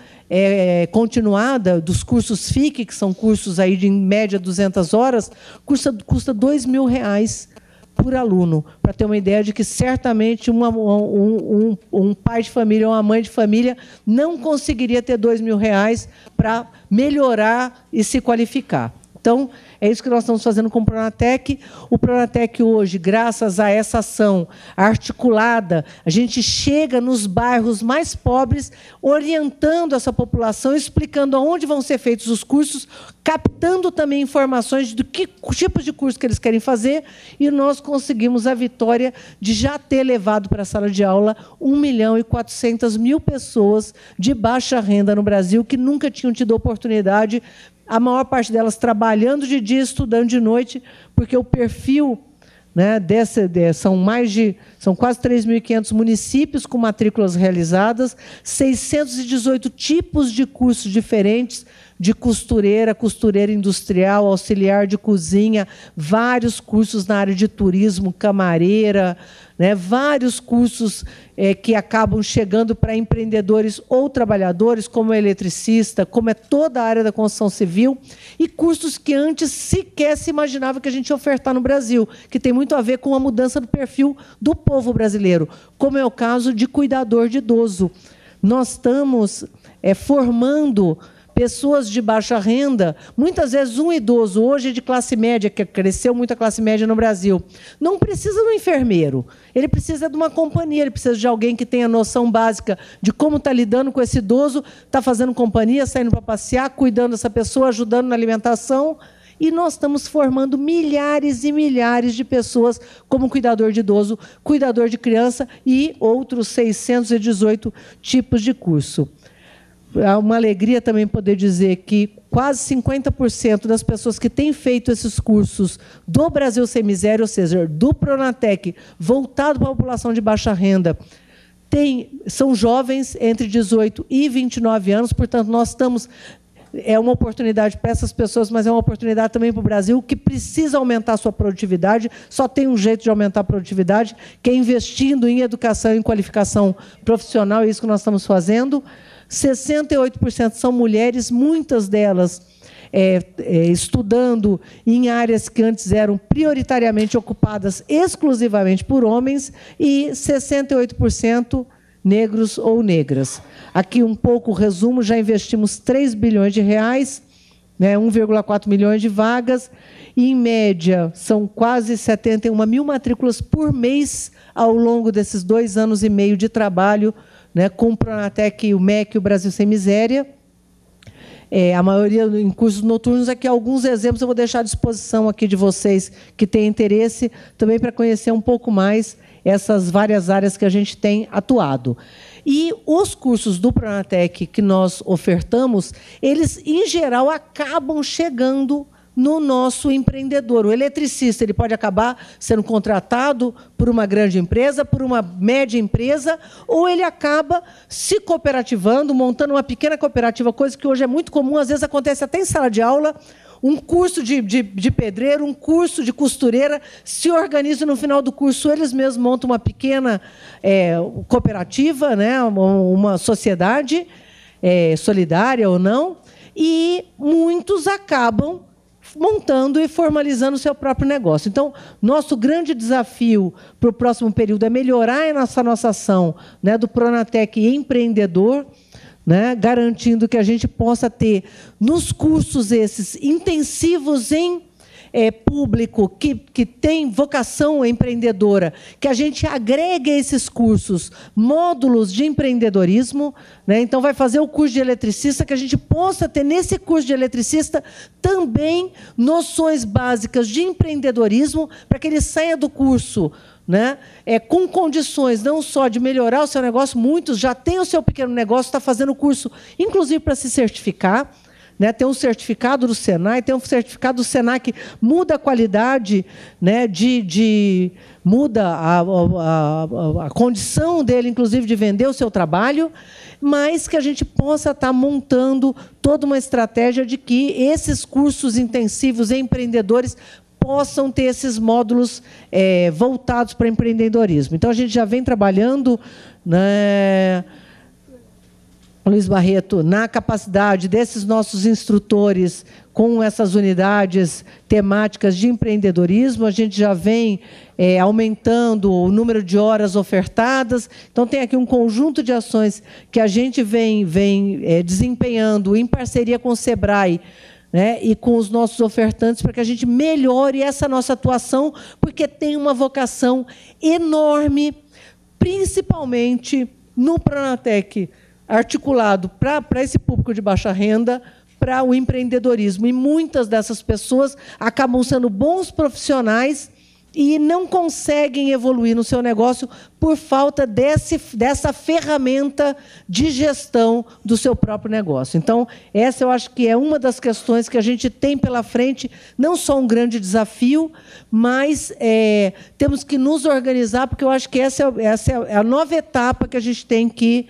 [SPEAKER 4] continuada dos cursos FIC, que são cursos aí de, em média, 200 horas, custa R$2.000 por aluno, para ter uma ideia de que, certamente, um pai de família ou uma mãe de família não conseguiria ter R$2.000 para melhorar e se qualificar. Então, é isso que nós estamos fazendo com o Pronatec. O Pronatec hoje, graças a essa ação articulada, a gente chega nos bairros mais pobres, orientando essa população, explicando aonde vão ser feitos os cursos, captando também informações do que tipos de curso que eles querem fazer, e nós conseguimos a vitória de já ter levado para a sala de aula 1.400.000 pessoas de baixa renda no Brasil, que nunca tinham tido oportunidade, a maior parte delas trabalhando de dia, estudando de noite, porque o perfil, né, são quase 3.500 municípios com matrículas realizadas, 618 tipos de cursos diferentes, de costureira, costureira industrial, auxiliar de cozinha, vários cursos na área de turismo, camareira, né, vários cursos que acabam chegando para empreendedores ou trabalhadores, como eletricista, como é toda a área da construção civil, e cursos que antes sequer se imaginava que a gente ia ofertar no Brasil, que tem muito a ver com a mudança do perfil do povo brasileiro, como é o caso de cuidador de idoso. Nós estamos formando pessoas de baixa renda, muitas vezes um idoso, hoje de classe média, que cresceu muito a classe média no Brasil, não precisa de um enfermeiro, ele precisa de uma companhia, ele precisa de alguém que tenha noção básica de como está lidando com esse idoso, está fazendo companhia, saindo para passear, cuidando dessa pessoa, ajudando na alimentação. E nós estamos formando milhares e milhares de pessoas como cuidador de idoso, cuidador de criança e outros 618 tipos de curso. É uma alegria também poder dizer que quase 50% das pessoas que têm feito esses cursos do Brasil Sem Miséria, ou seja, do Pronatec, voltado para a população de baixa renda, são jovens entre 18 e 29 anos, portanto, nós estamos... É uma oportunidade para essas pessoas, mas é uma oportunidade também para o Brasil, que precisa aumentar a sua produtividade. Só tem um jeito de aumentar a produtividade, que é investindo em educação e em qualificação profissional, é isso que nós estamos fazendo. 68% são mulheres, muitas delas estudando em áreas que antes eram prioritariamente ocupadas exclusivamente por homens, e 68% negros ou negras. Aqui um pouco o resumo, já investimos R$3 bilhões, né, 1,4 milhões de vagas, e, em média, são quase 71.000 matrículas por mês ao longo desses 2 anos e meio de trabalho, né, com o Pronatec, o MEC e o Brasil Sem Miséria. A maioria em cursos noturnos. Aqui alguns exemplos eu vou deixar à disposição aqui de vocês que têm interesse, também para conhecer um pouco mais essas várias áreas que a gente tem atuado. E os cursos do Pronatec que nós ofertamos, eles, em geral, acabam chegando no nosso empreendedor. O eletricista, ele pode acabar sendo contratado por uma grande empresa, por uma média empresa, ou ele acaba se cooperativando, montando uma pequena cooperativa, coisa que hoje é muito comum, às vezes acontece até em sala de aula, um curso de pedreiro, um curso de costureira, se organizam no final do curso, eles mesmos montam uma pequena cooperativa, né, uma sociedade solidária ou não, e muitos acabam montando e formalizando o seu próprio negócio. Então, nosso grande desafio para o próximo período é melhorar essa nossa ação, né, do Pronatec empreendedor, né, garantindo que a gente possa ter, nos cursos esses intensivos em público, que tem vocação empreendedora, que a gente agregue a esses cursos módulos de empreendedorismo, né? Então, vai fazer o curso de eletricista, que a gente possa ter, nesse curso de eletricista, também noções básicas de empreendedorismo, para que ele saia do curso, né, com condições não só de melhorar o seu negócio, muitos já têm o seu pequeno negócio, está fazendo o curso, inclusive, para se certificar, né, tem um certificado do Senai, tem um certificado do Senai que muda a qualidade, né, muda a condição dele, inclusive, de vender o seu trabalho, mas que a gente possa estar montando toda uma estratégia de que esses cursos intensivos em empreendedores possam ter esses módulos voltados para empreendedorismo. Então, a gente já vem trabalhando, né, Luiz Barreto, na capacidade desses nossos instrutores com essas unidades temáticas de empreendedorismo. A gente já vem aumentando o número de horas ofertadas. Então, tem aqui um conjunto de ações que a gente vem desempenhando em parceria com o SEBRAE, né, e com os nossos ofertantes, para que a gente melhore essa nossa atuação, porque tem uma vocação enorme, principalmente no Pronatec, articulado para esse público de baixa renda, para o empreendedorismo. E muitas dessas pessoas acabam sendo bons profissionais e não conseguem evoluir no seu negócio por falta dessa ferramenta de gestão do seu próprio negócio. Então, essa eu acho que é uma das questões que a gente tem pela frente, não só um grande desafio, mas temos que nos organizar, porque eu acho que essa é a nova etapa que a gente tem que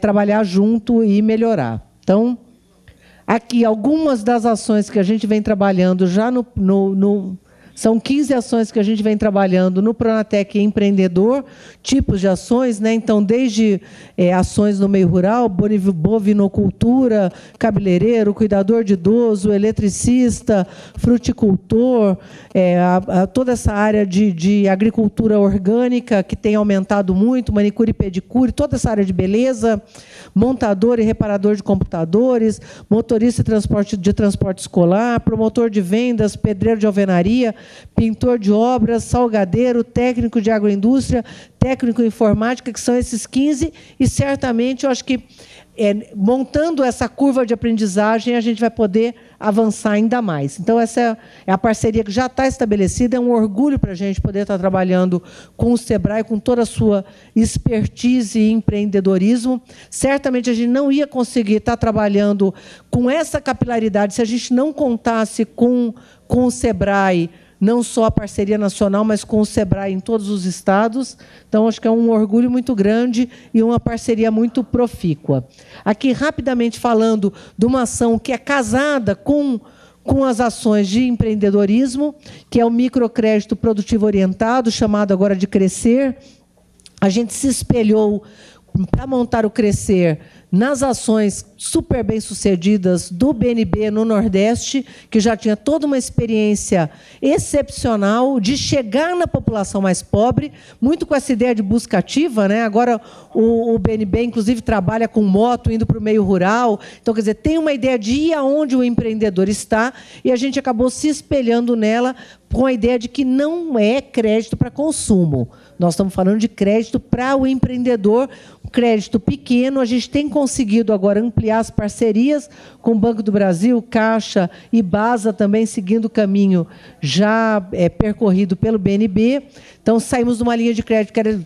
[SPEAKER 4] trabalhar junto e melhorar. Então, aqui, algumas das ações que a gente vem trabalhando já são 15 ações que a gente vem trabalhando no Pronatec Empreendedor, tipos de ações, né? Então, desde ações no meio rural, bovinocultura, cabeleireiro, cuidador de idoso, eletricista, fruticultor, toda essa área de agricultura orgânica, que tem aumentado muito, manicure e pedicure, toda essa área de beleza, montador e reparador de computadores, motorista de transporte escolar, promotor de vendas, pedreiro de alvenaria, pintor de obras, salgadeiro, técnico de agroindústria, técnico em informática, que são esses 15, e certamente eu acho que montando essa curva de aprendizagem a gente vai poder avançar ainda mais. Então, essa é a parceria que já está estabelecida, é um orgulho para a gente poder estar trabalhando com o SEBRAE, com toda a sua expertise e empreendedorismo. Certamente a gente não ia conseguir estar trabalhando com essa capilaridade se a gente não contasse com o SEBRAE, não só a parceria nacional, mas com o SEBRAE em todos os estados. Então, acho que é um orgulho muito grande e uma parceria muito profícua. Aqui, rapidamente falando de uma ação que é casada com as ações de empreendedorismo, que é o microcrédito produtivo orientado, chamado agora de Crescer. A gente se espelhou para montar o Crescer nas ações super bem-sucedidas do BNB no Nordeste, que já tinha toda uma experiência excepcional de chegar na população mais pobre, muito com essa ideia de busca ativa, né? Agora, o BNB, inclusive, trabalha com moto, indo para o meio rural. Então, quer dizer, tem uma ideia de ir aonde o empreendedor está, e a gente acabou se espelhando nela com a ideia de que não é crédito para consumo. Nós estamos falando de crédito para o empreendedor, crédito pequeno. A gente tem conseguido agora ampliar as parcerias com o Banco do Brasil, Caixa e Basa, também seguindo o caminho já percorrido pelo BNB. Então, saímos de uma linha de crédito que era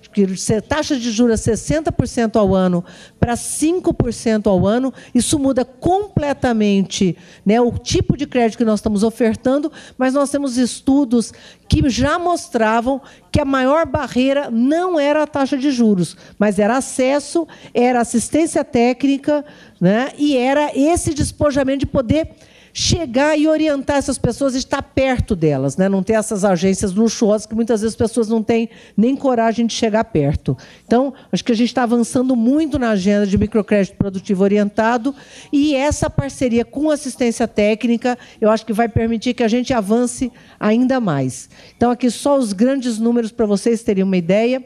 [SPEAKER 4] taxa de juros 60% ao ano para 5% ao ano. Isso muda completamente, né, o tipo de crédito que nós estamos ofertando, mas nós temos estudos que já mostravam que a maior barreira não era a taxa de juros, mas era acesso, era assistência técnica, né, e era esse despojamento de poder chegar e orientar essas pessoas e estar perto delas, né? Não ter essas agências luxuosas que muitas vezes as pessoas não têm nem coragem de chegar perto. Então, acho que a gente está avançando muito na agenda de microcrédito produtivo orientado, e essa parceria com assistência técnica, eu acho que vai permitir que a gente avance ainda mais. Então, aqui só os grandes números para vocês terem uma ideia.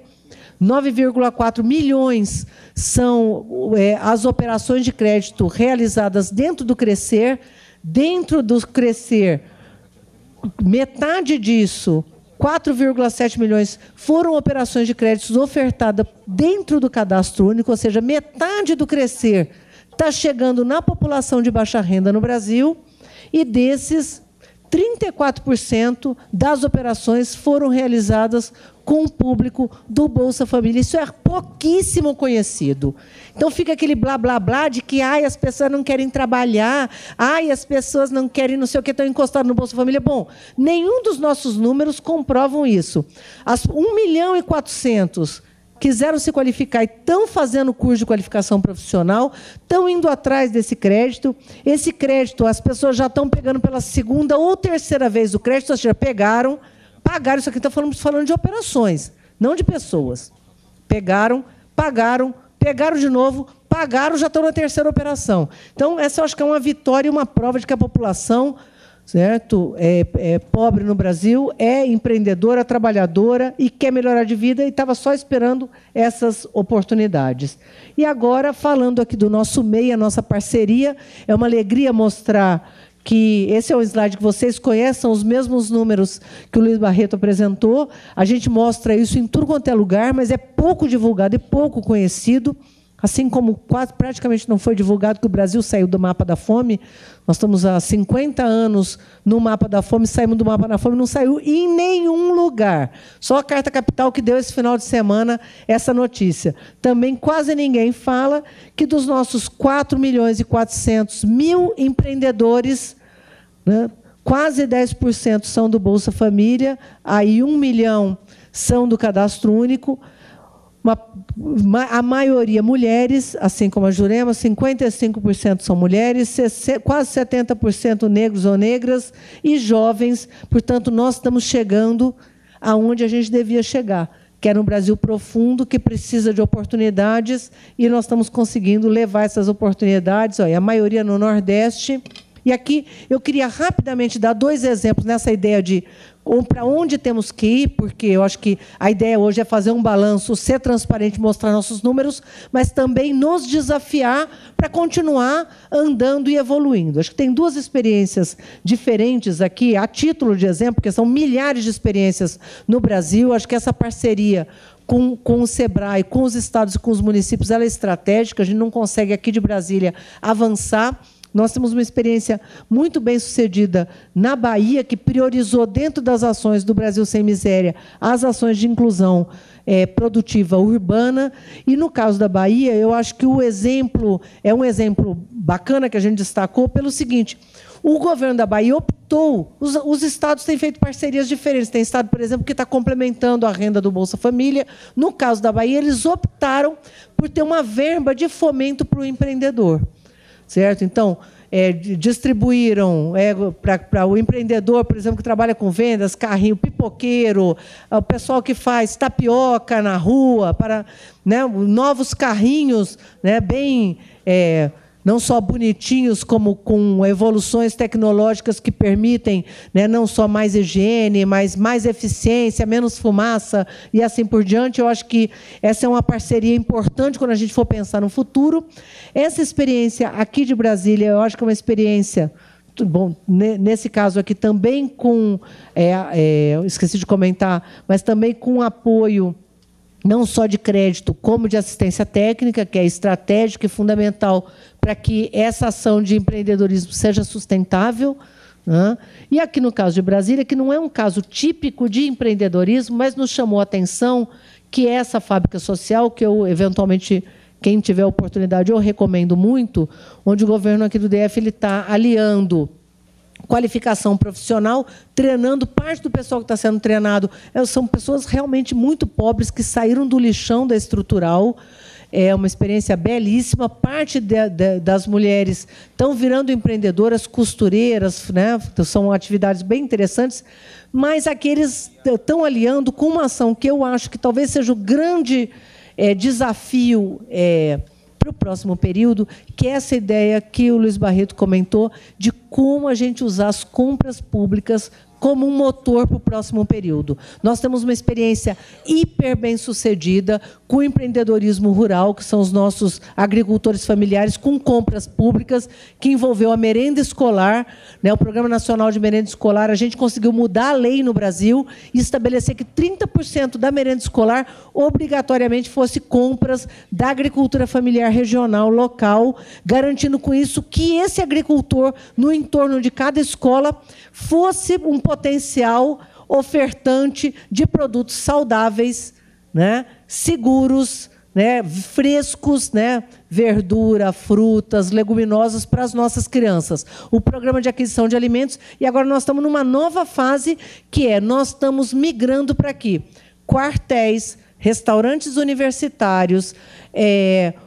[SPEAKER 4] 9,4 milhões são as operações de crédito realizadas dentro do Crescer. Dentro do Crescer, metade disso, 4,7 milhões, foram operações de créditos ofertadas dentro do cadastro único, ou seja, metade do Crescer está chegando na população de baixa renda no Brasil, e desses, 34% das operações foram realizadas com o público do Bolsa Família. Isso é pouquíssimo conhecido. Então, fica aquele blá, blá, blá de que as pessoas não querem trabalhar, as pessoas não querem não sei o que, estão encostadas no Bolsa Família. Bom, nenhum dos nossos números comprovam isso. As 1.400.000 quiseram se qualificar e estão fazendo curso de qualificação profissional, estão indo atrás desse crédito. Esse crédito, as pessoas já estão pegando pela segunda ou terceira vez o crédito, ou seja, pagaram, isso aqui estamos falando de operações, não de pessoas. Pegaram, pagaram de novo, pagaram, já estão na terceira operação. Então, essa eu acho que é uma vitória e uma prova de que a população, certo, é pobre no Brasil, é empreendedora, trabalhadora e quer melhorar de vida e estava só esperando essas oportunidades. E agora, falando aqui do nosso MEI, a nossa parceria, é uma alegria mostrar que esse é um slide que vocês conhecem, são os mesmos números que o Luiz Barreto apresentou. A gente mostra isso em tudo quanto é lugar, mas é pouco divulgado e pouco conhecido, assim como praticamente não foi divulgado que o Brasil saiu do mapa da fome. Nós estamos há 50 anos no mapa da fome, saímos do mapa da fome, não saiu em nenhum lugar. Só a Carta Capital que deu esse final de semana essa notícia. Também quase ninguém fala que dos nossos 4.400.000 empreendedores, né, quase 10% são do Bolsa Família, aí 1 milhão são do Cadastro Único, a maioria mulheres, assim como a Jurema, 55% são mulheres, quase 70% negros ou negras e jovens. Portanto, nós estamos chegando aonde a gente devia chegar, que era um Brasil profundo, que precisa de oportunidades, e nós estamos conseguindo levar essas oportunidades, olha, a maioria no Nordeste. E aqui eu queria rapidamente dar 2 exemplos nessa ideia de para onde temos que ir, porque eu acho que a ideia hoje é fazer um balanço, ser transparente, mostrar nossos números, mas também nos desafiar para continuar andando e evoluindo. Acho que tem 2 experiências diferentes aqui, a título de exemplo, porque são milhares de experiências no Brasil. Acho que essa parceria com o SEBRAE, com os estados e com os municípios, ela é estratégica, a gente não consegue aqui de Brasília avançar. Nós temos uma experiência muito bem-sucedida na Bahia, que priorizou, dentro das ações do Brasil Sem Miséria, as ações de inclusão produtiva urbana. E, no caso da Bahia, eu acho que o exemplo é um exemplo bacana que a gente destacou pelo seguinte: o governo da Bahia optou, os estados têm feito parcerias diferentes. Tem estado, por exemplo, que está complementando a renda do Bolsa Família. No caso da Bahia, eles optaram por ter uma verba de fomento para o empreendedor. Certo? Então, distribuíram para o empreendedor, por exemplo, que trabalha com vendas, carrinho, pipoqueiro, o pessoal que faz tapioca na rua, para, né, novos carrinhos, né, bem... não só bonitinhos, como com evoluções tecnológicas que permitem, né, não só mais higiene, mas mais eficiência, menos fumaça e assim por diante. Eu acho que essa é uma parceria importante quando a gente for pensar no futuro. Essa experiência aqui de Brasília, eu acho que é uma experiência... Bom, nesse caso aqui também com... eu esqueci de comentar, mas também com apoio não só de crédito, como de assistência técnica, que é estratégica e fundamental para que essa ação de empreendedorismo seja sustentável, né? E aqui no caso de Brasília, que não é um caso típico de empreendedorismo, mas nos chamou a atenção que essa fábrica social, que eu, eventualmente, quem tiver a oportunidade, eu recomendo muito, onde o governo aqui do DF está aliando qualificação profissional, treinando parte do pessoal que está sendo treinado. São pessoas realmente muito pobres que saíram do lixão da estrutural. É uma experiência belíssima. Parte das mulheres estão virando empreendedoras, costureiras, né? São atividades bem interessantes, mas aqueles estão aliando com uma ação que eu acho que talvez seja o grande desafio para o próximo período, que é essa ideia que o Luiz Barreto comentou de como a gente usar as compras públicas como um motor para o próximo período. Nós temos uma experiência hiper bem-sucedida com o empreendedorismo rural, que são os nossos agricultores familiares, com compras públicas, que envolveu a merenda escolar, né, o Programa Nacional de Merenda Escolar. A gente conseguiu mudar a lei no Brasil e estabelecer que 30% da merenda escolar obrigatoriamente fosse compras da agricultura familiar regional, local, garantindo com isso que esse agricultor, no entorno de cada escola, fosse um potencial ofertante de produtos saudáveis, né, seguros, né, frescos, né, verdura, frutas, leguminosas para as nossas crianças. O programa de aquisição de alimentos. E agora nós estamos numa nova fase, que nós estamos migrando para aqui. Quartéis, restaurantes universitários,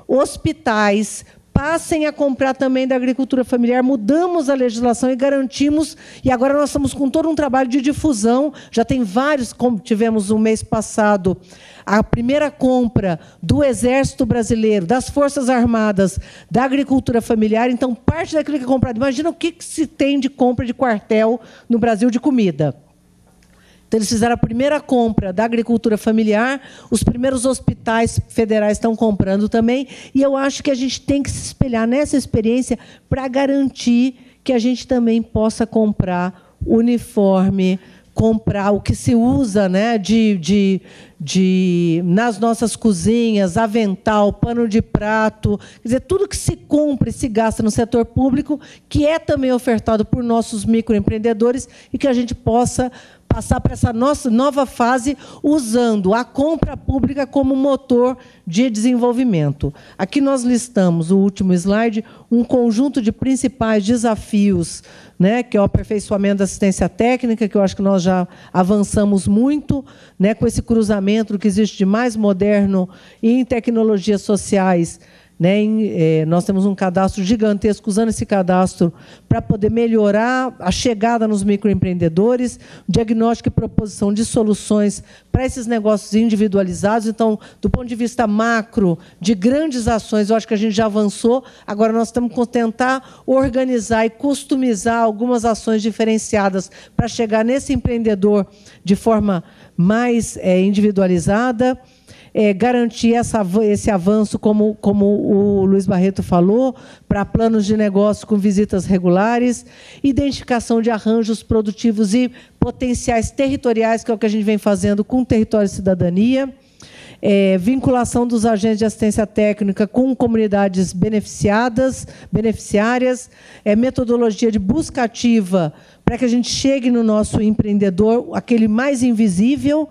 [SPEAKER 4] hospitais, passem a comprar também da agricultura familiar. Mudamos a legislação e garantimos, e agora nós estamos com todo um trabalho de difusão. Já tem vários, como tivemos no mês passado, a primeira compra do Exército Brasileiro, das Forças Armadas, da agricultura familiar. Então, parte daquilo que é comprado. Imagina o que se tem de compra de quartel no Brasil de comida. Então, eles fizeram a primeira compra da agricultura familiar, os primeiros hospitais federais estão comprando também, e eu acho que a gente tem que se espelhar nessa experiência para garantir que a gente também possa comprar uniforme, comprar o que se usa, né, nas nossas cozinhas, avental, pano de prato, quer dizer, tudo que se compra e se gasta no setor público, que é também ofertado por nossos microempreendedores, e que a gente possa passar para essa nossa nova fase usando a compra pública como motor de desenvolvimento. Aqui nós listamos, o último slide, um conjunto de principais desafios, né, que é o aperfeiçoamento da assistência técnica, que eu acho que nós já avançamos muito, né, com esse cruzamento que existe de mais moderno em tecnologias sociais. Nós temos um cadastro gigantesco, usando esse cadastro para poder melhorar a chegada nos microempreendedores, diagnóstico e proposição de soluções para esses negócios individualizados. Então, do ponto de vista macro, de grandes ações, eu acho que a gente já avançou. Agora, nós temos que tentar organizar e customizar algumas ações diferenciadas para chegar nesse empreendedor de forma mais individualizada. Garantir esse avanço, como o Luiz Barreto falou, para planos de negócio com visitas regulares, identificação de arranjos produtivos e potenciais territoriais, que é o que a gente vem fazendo com o Território e Cidadania, vinculação dos agentes de assistência técnica com comunidades beneficiárias, metodologia de busca ativa para que a gente chegue no nosso empreendedor, aquele mais invisível,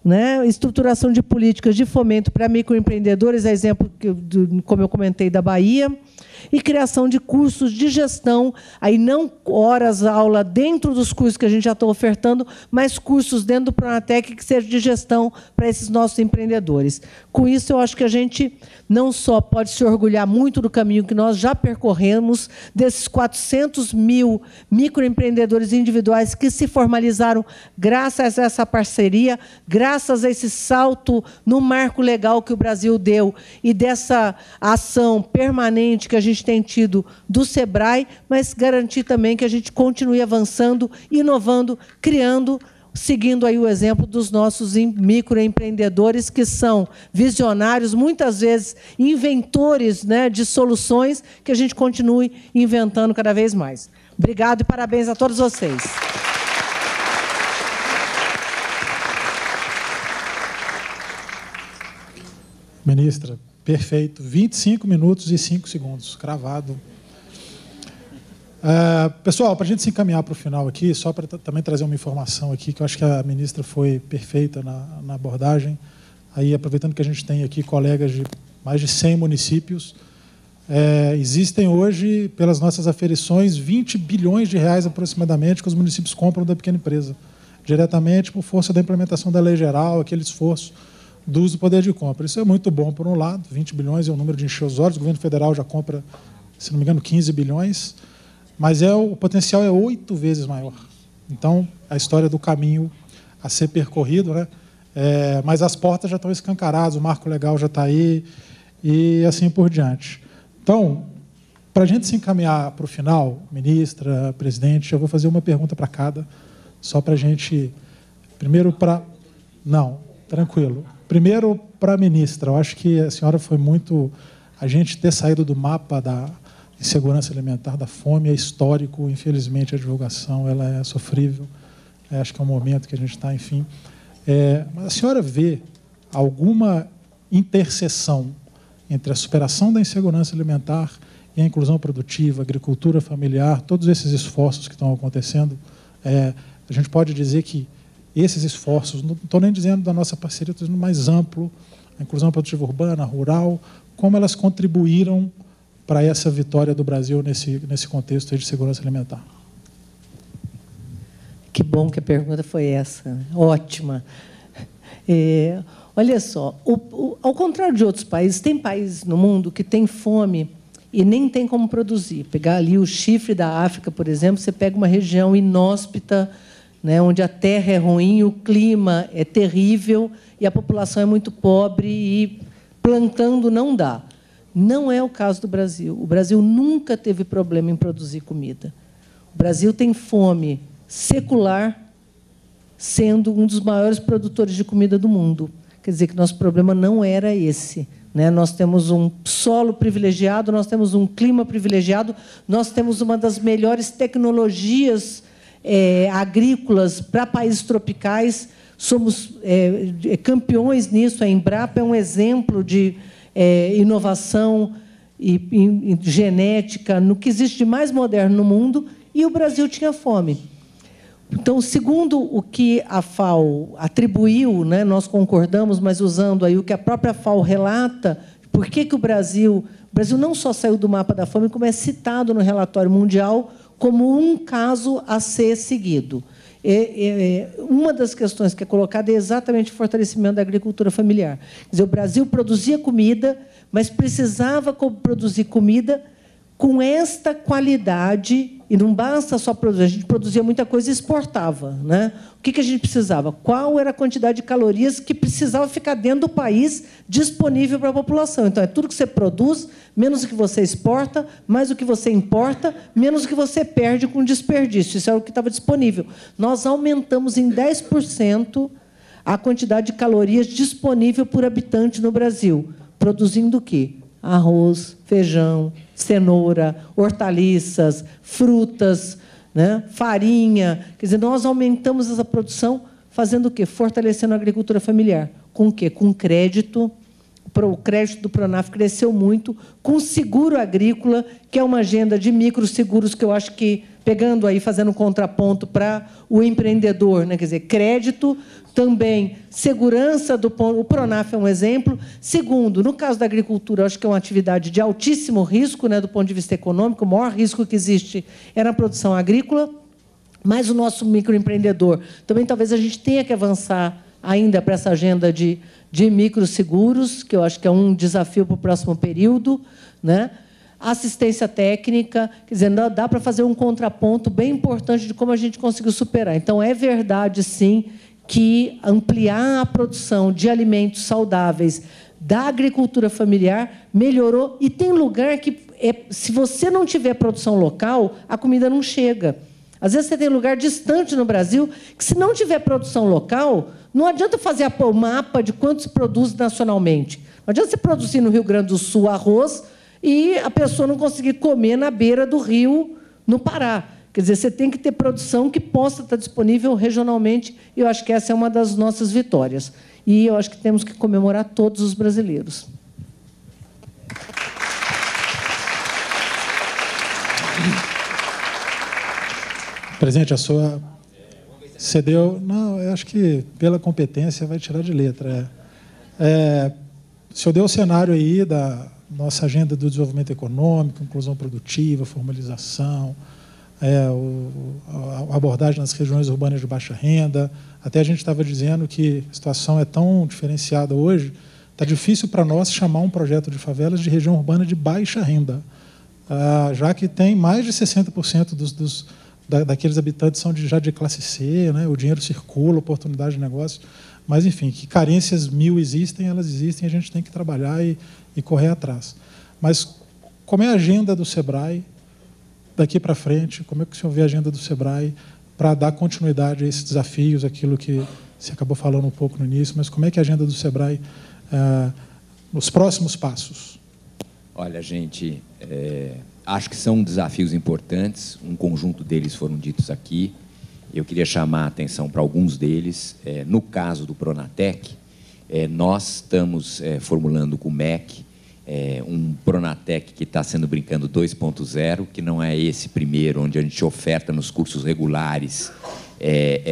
[SPEAKER 4] né? Estruturação de políticas de fomento para microempreendedores, a exemplo, como eu comentei, da Bahia, e criação de cursos de gestão, aí não horas-aula dentro dos cursos que a gente já está ofertando, mas cursos dentro do Pronatec que sejam de gestão para esses nossos empreendedores. Com isso, eu acho que a gente não só pode se orgulhar muito do caminho que nós já percorremos, desses 400 mil microempreendedores individuais que se formalizaram graças a essa parceria, graças a esse salto no marco legal que o Brasil deu e dessa ação permanente que a gente tem tido do SEBRAE, mas garantir também que a gente continue avançando, inovando, criando, seguindo aí o exemplo dos nossos microempreendedores, que são visionários, muitas vezes inventores, né, de soluções, que a gente continue inventando cada vez mais. Obrigado e parabéns a todos vocês.
[SPEAKER 2] Ministra, perfeito. 25 minutos e 5 segundos, cravado. Pessoal, para a gente se encaminhar para o final aqui, só para também trazer uma informação aqui, que eu acho que a ministra foi perfeita na abordagem. Aí, aproveitando que a gente tem aqui colegas de mais de 100 municípios, existem hoje, pelas nossas aferições, 20 bilhões de reais aproximadamente que os municípios compram da pequena empresa, diretamente por força da implementação da lei geral, aquele esforço do uso do poder de compra. Isso é muito bom, por um lado, 20 bilhões é um número de encher os olhos, o governo federal já compra, se não me engano, 15 bilhões, mas o potencial é 8 vezes maior. Então, a história do caminho a ser percorrido, né? Mas as portas já estão escancaradas, o marco legal já está aí, e assim por diante. Então, para a gente se encaminhar para o final, ministra, presidente, eu vou fazer uma pergunta para cada, só para a gente... Primeiro para... Não, tranquilo. Primeiro, para a ministra, eu acho que a senhora foi muito... A gente ter saído do mapa da insegurança alimentar, da fome, é histórico. Infelizmente, a divulgação ela é sofrível. Acho que é um momento que a gente está, enfim. Mas a senhora vê alguma interseção entre a superação da insegurança alimentar e a inclusão produtiva, agricultura familiar, todos esses esforços que estão acontecendo? A gente pode dizer que esses esforços, não estou nem dizendo da nossa parceria, estou dizendo mais amplo, a inclusão produtiva urbana, rural, como elas contribuíram para essa vitória do Brasil nesse contexto de segurança alimentar?
[SPEAKER 4] Que bom que a pergunta foi essa, ótima. Olha só, ao contrário de outros países, tem países no mundo que têm fome e nem tem como produzir. Pegar ali o chifre da África, por exemplo, você pega uma região inóspita, né, onde a terra é ruim, o clima é terrível e a população é muito pobre e plantando não dá. Não é o caso do Brasil. O Brasil nunca teve problema em produzir comida. O Brasil tem fome secular, sendo um dos maiores produtores de comida do mundo. Quer dizer que nosso problema não era esse. Né? Nós temos um solo privilegiado, nós temos um clima privilegiado, nós temos uma das melhores tecnologias agrícolas para países tropicais, somos campeões nisso. A Embrapa é um exemplo de inovação e genética, no que existe de mais moderno no mundo, e o Brasil tinha fome. Então, segundo o que a FAO atribuiu, né, nós concordamos, mas usando aí o que a própria FAO relata, por que o Brasil não só saiu do mapa da fome, como é citado no relatório mundial como um caso a ser seguido. Uma das questões que é colocada é exatamente o fortalecimento da agricultura familiar. Quer dizer, o Brasil produzia comida, mas precisava produzir comida com esta qualidade, e não basta só produzir, a gente produzia muita coisa e exportava. Né? O que a gente precisava? Qual era a quantidade de calorias que precisava ficar dentro do país disponível para a população? Então, é tudo que você produz, menos o que você exporta, mais o que você importa, menos o que você perde com desperdício. Isso era o que estava disponível. Nós aumentamos em 10% a quantidade de calorias disponível por habitante no Brasil, produzindo o quê? Arroz, feijão, cenoura, hortaliças, frutas, né? Farinha. Quer dizer, nós aumentamos essa produção fazendo o quê? Fortalecendo a agricultura familiar. Com o quê? Com crédito. O crédito do Pronaf cresceu muito, com seguro agrícola, que é uma agenda de microseguros que eu acho que, pegando aí, fazendo um contraponto para o empreendedor, né? Quer dizer, crédito, também segurança o Pronaf é um exemplo. Segundo, no caso da agricultura, eu acho que é uma atividade de altíssimo risco, né, do ponto de vista econômico, o maior risco que existe é na produção agrícola, mas o nosso microempreendedor também talvez a gente tenha que avançar ainda para essa agenda de microseguros, que eu acho que é um desafio para o próximo período, né? Assistência técnica, quer dizer, dá para fazer um contraponto bem importante de como a gente conseguiu superar. Então, é verdade, sim, que ampliar a produção de alimentos saudáveis da agricultura familiar melhorou, e tem lugar que, se você não tiver produção local, a comida não chega. Às vezes, você tem lugar distante no Brasil que, se não tiver produção local, não adianta fazer o mapa de quanto se produz nacionalmente. Não adianta você produzir no Rio Grande do Sul arroz e a pessoa não conseguir comer na beira do rio, no Pará. Quer dizer, você tem que ter produção que possa estar disponível regionalmente, e eu acho que essa é uma das nossas vitórias. E eu acho que temos que comemorar todos os brasileiros.
[SPEAKER 2] Presidente, a sua cedeu... Não, eu acho que, pela competência, vai tirar de letra. O senhor deu o cenário aí da nossa agenda do desenvolvimento econômico, inclusão produtiva, formalização, a abordagem nas regiões urbanas de baixa renda. Até a gente estava dizendo que a situação é tão diferenciada hoje, está difícil para nós chamar um projeto de favelas de região urbana de baixa renda, já que tem mais de 60% daqueles habitantes são já de classe C, né? O dinheiro circula, oportunidade de negócio, mas, enfim, que carências mil existem, elas existem, a gente tem que trabalhar e correr atrás. Mas como é a agenda do SEBRAE daqui para frente? Como é que o senhor vê a agenda do SEBRAE para dar continuidade a esses desafios, aquilo que você acabou falando um pouco no início, mas como é que é a agenda do SEBRAE nos próximos passos?
[SPEAKER 3] Olha, gente, acho que são desafios importantes, um conjunto deles foram ditos aqui. Eu queria chamar a atenção para alguns deles. No caso do Pronatec, nós estamos formulando com o MEC um Pronatec que está sendo brincando 2.0, que não é esse primeiro, onde a gente oferta nos cursos regulares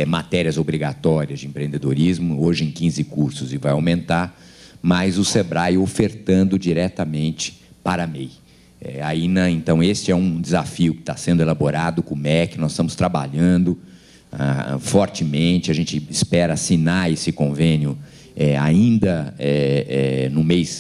[SPEAKER 3] matérias obrigatórias de empreendedorismo, hoje em 15 cursos e vai aumentar, mas o SEBRAE ofertando diretamente para a MEI. Então, este é um desafio que está sendo elaborado com o MEC, nós estamos trabalhando fortemente, a gente espera assinar esse convênio ainda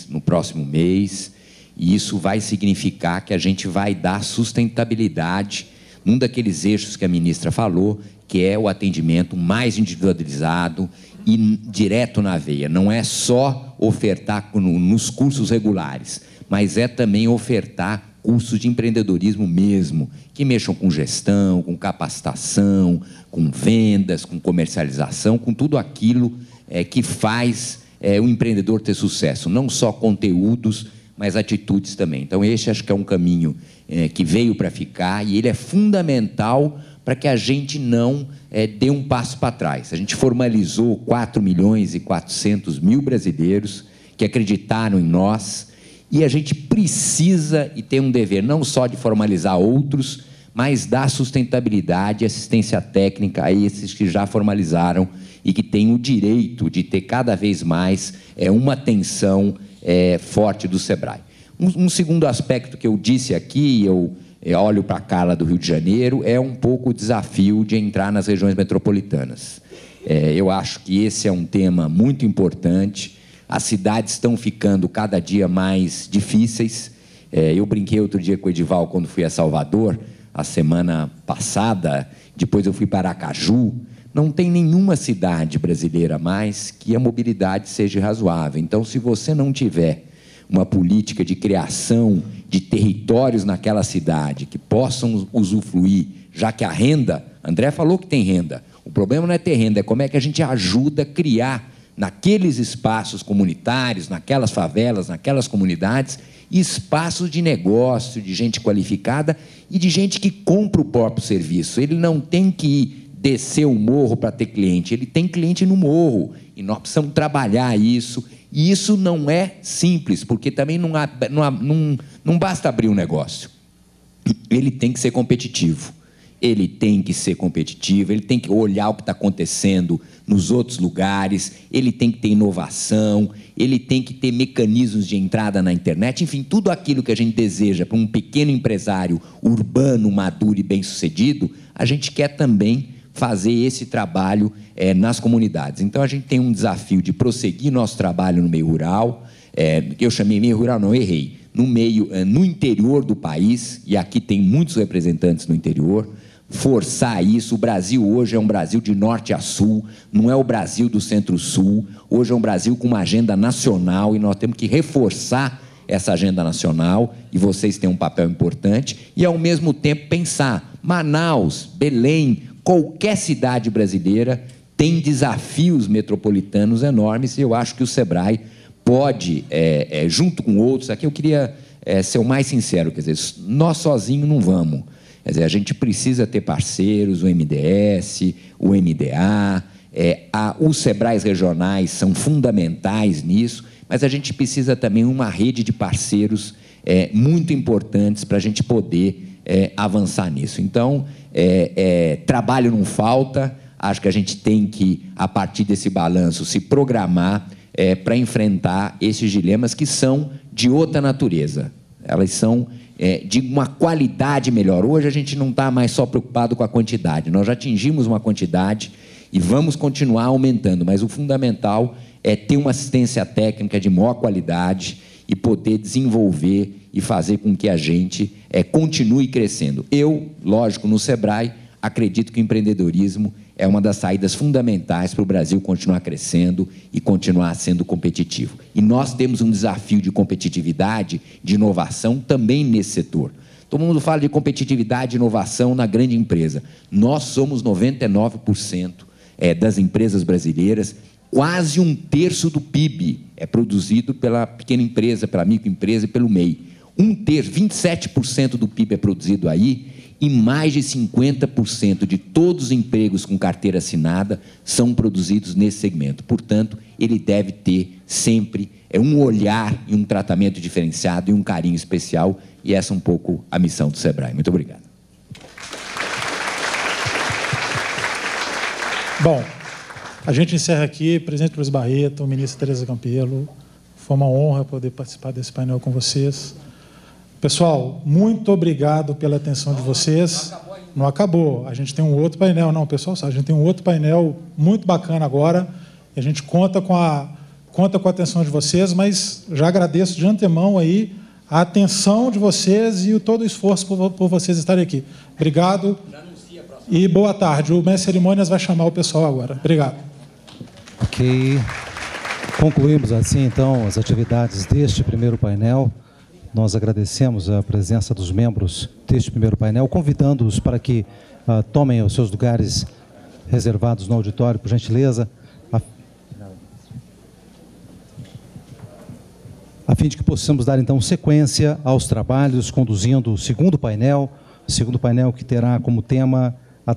[SPEAKER 3] no próximo mês, e isso vai significar que a gente vai dar sustentabilidade num daqueles eixos que a ministra falou, que é o atendimento mais individualizado e direto na veia. Não é só ofertar nos cursos regulares, mas é também ofertar cursos de empreendedorismo mesmo, que mexam com gestão, com capacitação, com vendas, com comercialização, com tudo aquilo que faz o empreendedor ter sucesso. Não só conteúdos, mas atitudes também. Então, esse acho que é um caminho que veio para ficar e ele é fundamental para que a gente não dê um passo para trás. A gente formalizou 4.400.000 brasileiros que acreditaram em nós e a gente precisa e tem um dever não só de formalizar outros, mas dar sustentabilidade e assistência técnica a esses que já formalizaram e que têm o direito de ter cada vez mais uma atenção forte do SEBRAE. Um segundo aspecto que eu disse aqui, eu olho para a Carla do Rio de Janeiro, é um pouco o desafio de entrar nas regiões metropolitanas. Eu acho que esse é um tema muito importante. As cidades estão ficando cada dia mais difíceis. Eu brinquei outro dia com o Edival quando fui a Salvador, a semana passada, depois eu fui para Aracaju. Não tem nenhuma cidade brasileira mais que a mobilidade seja razoável. Então, se você não tiver uma política de criação de territórios naquela cidade que possam usufruir, já que a renda, André falou que tem renda, o problema não é ter renda, é como é que a gente ajuda a criar naqueles espaços comunitários, naquelas favelas, naquelas comunidades, espaços de negócio, de gente qualificada e de gente que compra o próprio serviço. Ele não tem que descer o morro para ter cliente, ele tem cliente no morro, e nós precisamos trabalhar isso, e isso não é simples, porque também não basta abrir um negócio, ele tem que ser competitivo, ele tem que olhar o que está acontecendo nos outros lugares, ele tem que ter inovação, ele tem que ter mecanismos de entrada na internet, enfim, tudo aquilo que a gente deseja para um pequeno empresário urbano, maduro e bem-sucedido, a gente quer também fazer esse trabalho nas comunidades. Então, a gente tem um desafio de prosseguir nosso trabalho no meio rural. Eu chamei meio rural, não, errei. No interior do país, e aqui tem muitos representantes no interior, forçar isso. O Brasil hoje é um Brasil de norte a sul, não é o Brasil do centro-sul. Hoje é um Brasil com uma agenda nacional e nós temos que reforçar essa agenda nacional, e vocês têm um papel importante, e, ao mesmo tempo, pensar Manaus, Belém, qualquer cidade brasileira tem desafios metropolitanos enormes, e eu acho que o SEBRAE pode, junto com outros, aqui eu queria ser o mais sincero, quer dizer, nós sozinhos não vamos. Quer dizer, a gente precisa ter parceiros, o MDS, o MDA, os SEBRAEs regionais são fundamentais nisso, mas a gente precisa também uma rede de parceiros muito importantes para a gente poder avançar nisso. Então, trabalho não falta, acho que a gente tem que, a partir desse balanço, se programar para enfrentar esses dilemas que são de outra natureza. Elas são de uma qualidade melhor. Hoje a gente não está mais só preocupado com a quantidade, nós já atingimos uma quantidade e vamos continuar aumentando, mas o fundamental é ter uma assistência técnica de maior qualidade e poder desenvolver e fazer com que a gente continue crescendo. Eu, lógico, no SEBRAE, acredito que o empreendedorismo é uma das saídas fundamentais para o Brasil continuar crescendo e continuar sendo competitivo. E nós temos um desafio de competitividade, de inovação também nesse setor. Todo mundo fala de competitividade e inovação na grande empresa. Nós somos 99% das empresas brasileiras. Quase 1/3 do PIB é produzido pela pequena empresa, pela microempresa e pelo MEI. 27% do PIB é produzido aí e mais de 50% de todos os empregos com carteira assinada são produzidos nesse segmento. Portanto, ele deve ter sempre um olhar e um tratamento diferenciado e um carinho especial, e essa é um pouco a missão do SEBRAE. Muito obrigado.
[SPEAKER 2] Bom, a gente encerra aqui. Presidente Luiz Barreto, ministra Tereza Campelo, foi uma honra poder participar desse painel com vocês. Pessoal, muito obrigado pela atenção de vocês. Não acabou. A gente tem um outro painel. Não, pessoal, a gente tem um outro painel muito bacana agora. E a gente conta com a atenção de vocês, mas já agradeço de antemão aí a atenção de vocês e todo o esforço por vocês estarem aqui. Obrigado e boa tarde. O mestre Cerimônias vai chamar o pessoal agora. Obrigado.
[SPEAKER 1] Ok. Concluímos assim, então, as atividades deste primeiro painel. Nós agradecemos a presença dos membros deste primeiro painel, convidando-os para que tomem os seus lugares reservados no auditório, por gentileza, a fim de que possamos dar, então, sequência aos trabalhos, conduzindo o segundo painel que terá como tema a